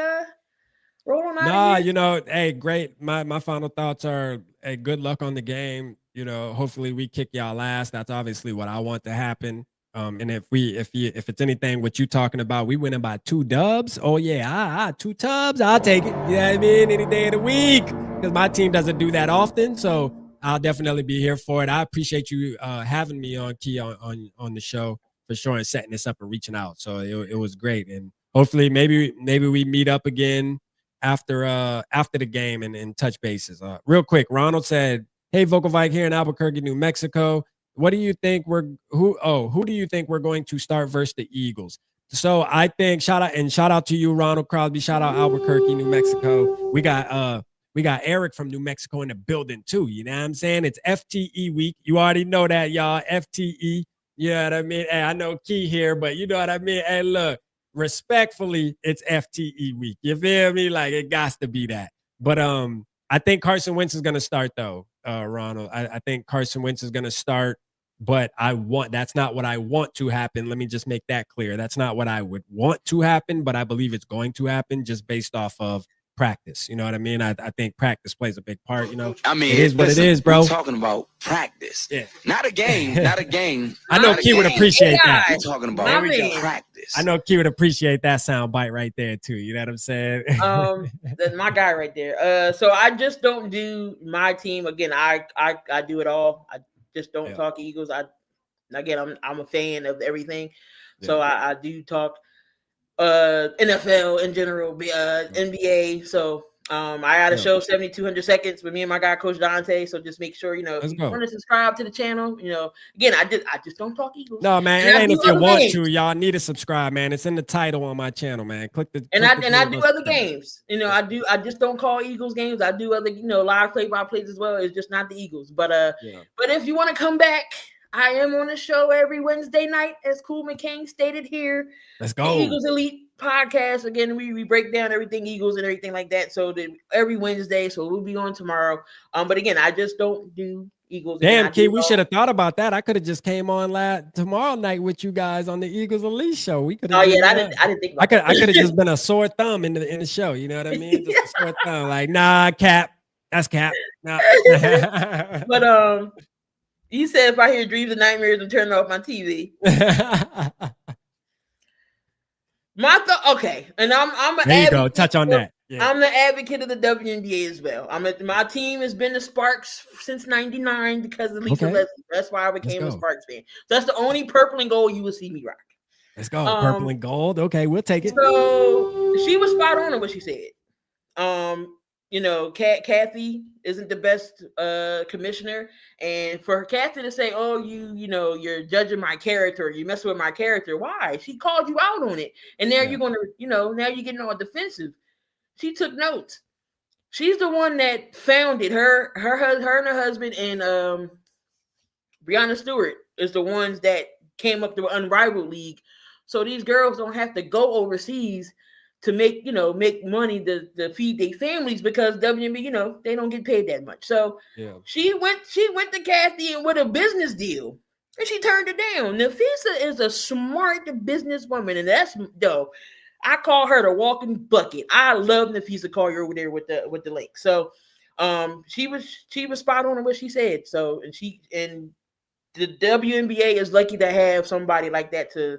roll on out of here? Hey, great. My final thoughts are, hey, good luck on the game. Hopefully we kick y'all ass. That's obviously what I want to happen. And if it's anything what you talking about, we winning by 2 dubs. Oh yeah, 2 tubs. I'll take it. You know what I mean? Any day of the week, because my team doesn't do that often. So I'll definitely be here for it. I appreciate you having me on, Key, on the show for sure, and setting this up and reaching out. So it was great, and hopefully maybe we meet up again after the game and touch bases. Real quick, Ronald said, "Hey, vocalvike here in Albuquerque, New Mexico. What do you think who do you think we're going to start versus the Eagles?" So I think shout out to you, Ronald Crosby. Shout out Albuquerque, New Mexico. We got Eric from New Mexico in the building too. You know what I'm saying? It's FTE week. You already know that, y'all. FTE. You know what I mean? Hey, I know Key here, but you know what I mean? Hey, look. Respectfully, it's FTE week. You feel me? Like, it got to be that. But I think Carson Wentz is gonna start though, Ronald. I think Carson Wentz is gonna start, but that's not what I want to happen. Let me just make that clear. That's not what I would want to happen, but I believe it's going to happen just based off of practice. You know what I mean? I think practice plays a big part. I mean, it is what it is, bro. We're talking about practice, not a game. I know Key would appreciate that. We're talking about practice. I know Key would appreciate that sound bite right there too. You know what I'm saying? That's my guy right there. So I just don't do my team again. I do it all. I just don't talk Eagles. I'm a fan of everything, so I do talk NFL in general, NBA. So I got a show 7200 seconds with me and my guy Coach Dante. So just make sure if you want to subscribe to the channel. Again, I just don't talk Eagles. No, man, it ain't if you want to. Y'all need to subscribe, man. It's in the title on my channel, man. Click the I do other games. I just don't call Eagles games. I do other live play-by-plays as well. It's just not the Eagles. But if you want to come back, I am on the show every Wednesday night, as Cool McCain stated here. Let's go. The Eagles Elite Podcast. Again, we break down everything Eagles and everything like that. So every Wednesday, so we'll be on tomorrow. But again, I just don't do Eagles. Damn, Key, we should have thought about that. I could have just came on tomorrow night with you guys on the Eagles Elite show. We could. Oh yeah, I didn't think about that. I could have just been a sore thumb in the show. You know what I mean? Just a sore thumb. Like, nah, Cap. That's Cap. Nah. But you said if I hear dreams and nightmares, I'm turning off my TV. Okay, and I'm an there you go. Touch on that. Yeah. I'm the advocate of the WNBA as well. My team has been the Sparks since '99 because of Lisa Leslie. That's why I became a Sparks fan. So that's the only purple and gold you will see me rock. Let's go, purple and gold. Okay, we'll take it. So she was spot on in what she said. Kathy isn't the best commissioner, and for Kathy to say, "Oh, you're judging my character, you messing with my character," why? She called you out on it, and now you're gonna, now you're getting all defensive. She took notes. She's the one that founded her and her husband, and Breonna Stewart is the ones that came up to the Unrivaled League, so these girls don't have to go overseas to make money to feed their families, because WNBA, they don't get paid that much. So she went to Kathy and with a business deal, and she turned it down. Nafisa is a smart businesswoman, and that's dope. I call her the walking bucket. I love Nafisa Collier over there with the lake. So she was spot on in what she said. So and the WNBA is lucky to have somebody like that to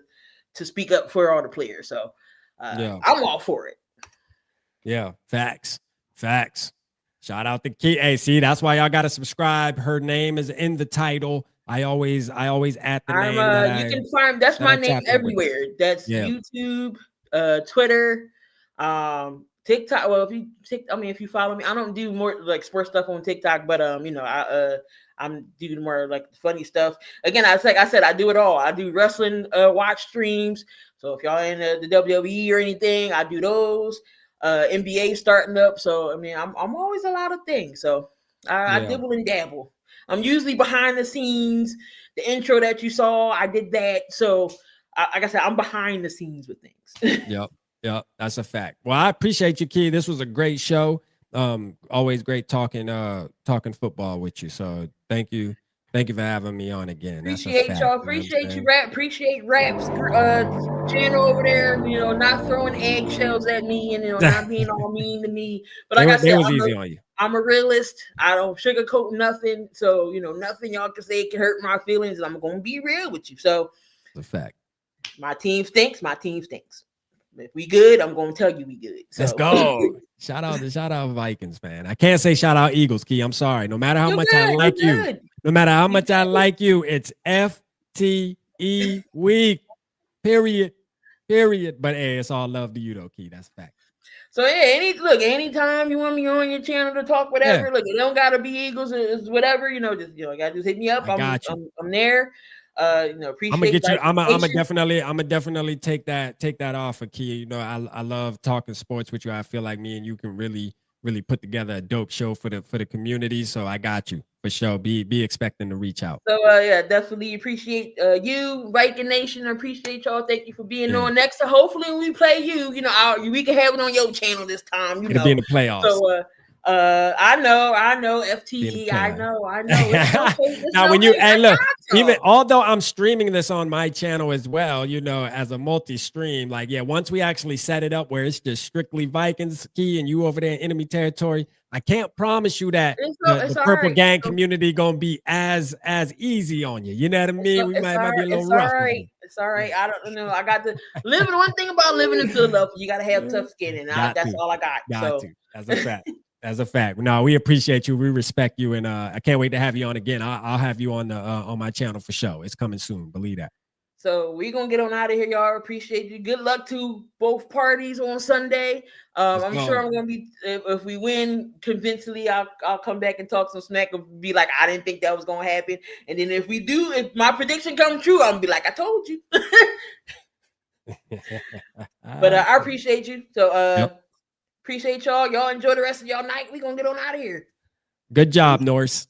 to speak up for all the players. So I'm all for it. Yeah, facts. Shout out to Key. Hey, see, that's why y'all got to subscribe. Her name is in the title. I always add the name. You can find that's my name everywhere. That's YouTube, Twitter, TikTok. Well, if you follow me, I don't do more like sports stuff on TikTok, but I'm doing more like funny stuff. Again, like I said, I do it all. I do wrestling watch streams. So if y'all in the WWE or anything, I do those. NBA starting up. So I mean, I'm always a lot of things. So I dibble and dabble. I'm usually behind the scenes. The intro that you saw, I did that. So like I said, I'm behind the scenes with things. Yep, that's a fact. Well, I appreciate you, Key. This was a great show. Always great talking football with you. So thank you for having me on again. Appreciate y'all. Appreciate you, Rap. Appreciate Rap's channel over there. Not throwing eggshells at me and not being all mean to me. But like I said, I'm a realist. I don't sugarcoat nothing. So nothing y'all can say can hurt my feelings. And I'm gonna be real with you. So it's a fact. My team stinks. If we good, I'm gonna tell you we good. So. Let's go. Shout out Vikings, man. I can't say shout out Eagles, Key. I'm sorry. No matter how much I like you, no matter how much I like you, it's FTE week. Period. But hey, it's all love to you though, Key. That's a fact. So anytime you want me on your channel to talk whatever, look, it don't gotta be Eagles, it's whatever, just hit me up. I'm there. Appreciate. I'm gonna definitely take that off of Key. I love talking sports with you. I feel like me and you can really put together a dope show for the community. So I got you for sure. Be expecting to reach out. So definitely appreciate you, Viking Nation. I appreciate y'all. Thank you for being on. Next, so hopefully when we play you, we can have it on your channel this time. It'll be in the playoffs. So I know FTE. I know. It's now, when you look, even although I'm streaming this on my channel as well, as a multi-stream, once we actually set it up where it's just strictly Vikings, Key, and you over there in enemy territory, I can't promise you that the Purple Gang community gonna be as easy on you. You know what I mean? We might be a little rough. It's all right. I don't know. I got to live. One thing about living in Philadelphia, you got to have tough skin, and that's all I got. That's a fact. As a fact. No, we appreciate you. We respect you. And I can't wait to have you on again. I'll have you on my channel for sure. It's coming soon. Believe that. So we're going to get on out of here, y'all. Appreciate you. Good luck to both parties on Sunday. I'm sure I'm going to be, if we win convincingly, I'll come back and talk some smack and be like, I didn't think that was going to happen. And then if my prediction comes true, I'm going to be like, I told you. But I appreciate you. So, appreciate y'all. Y'all enjoy the rest of y'all night. We're going to get on out of here. Good job, Norse.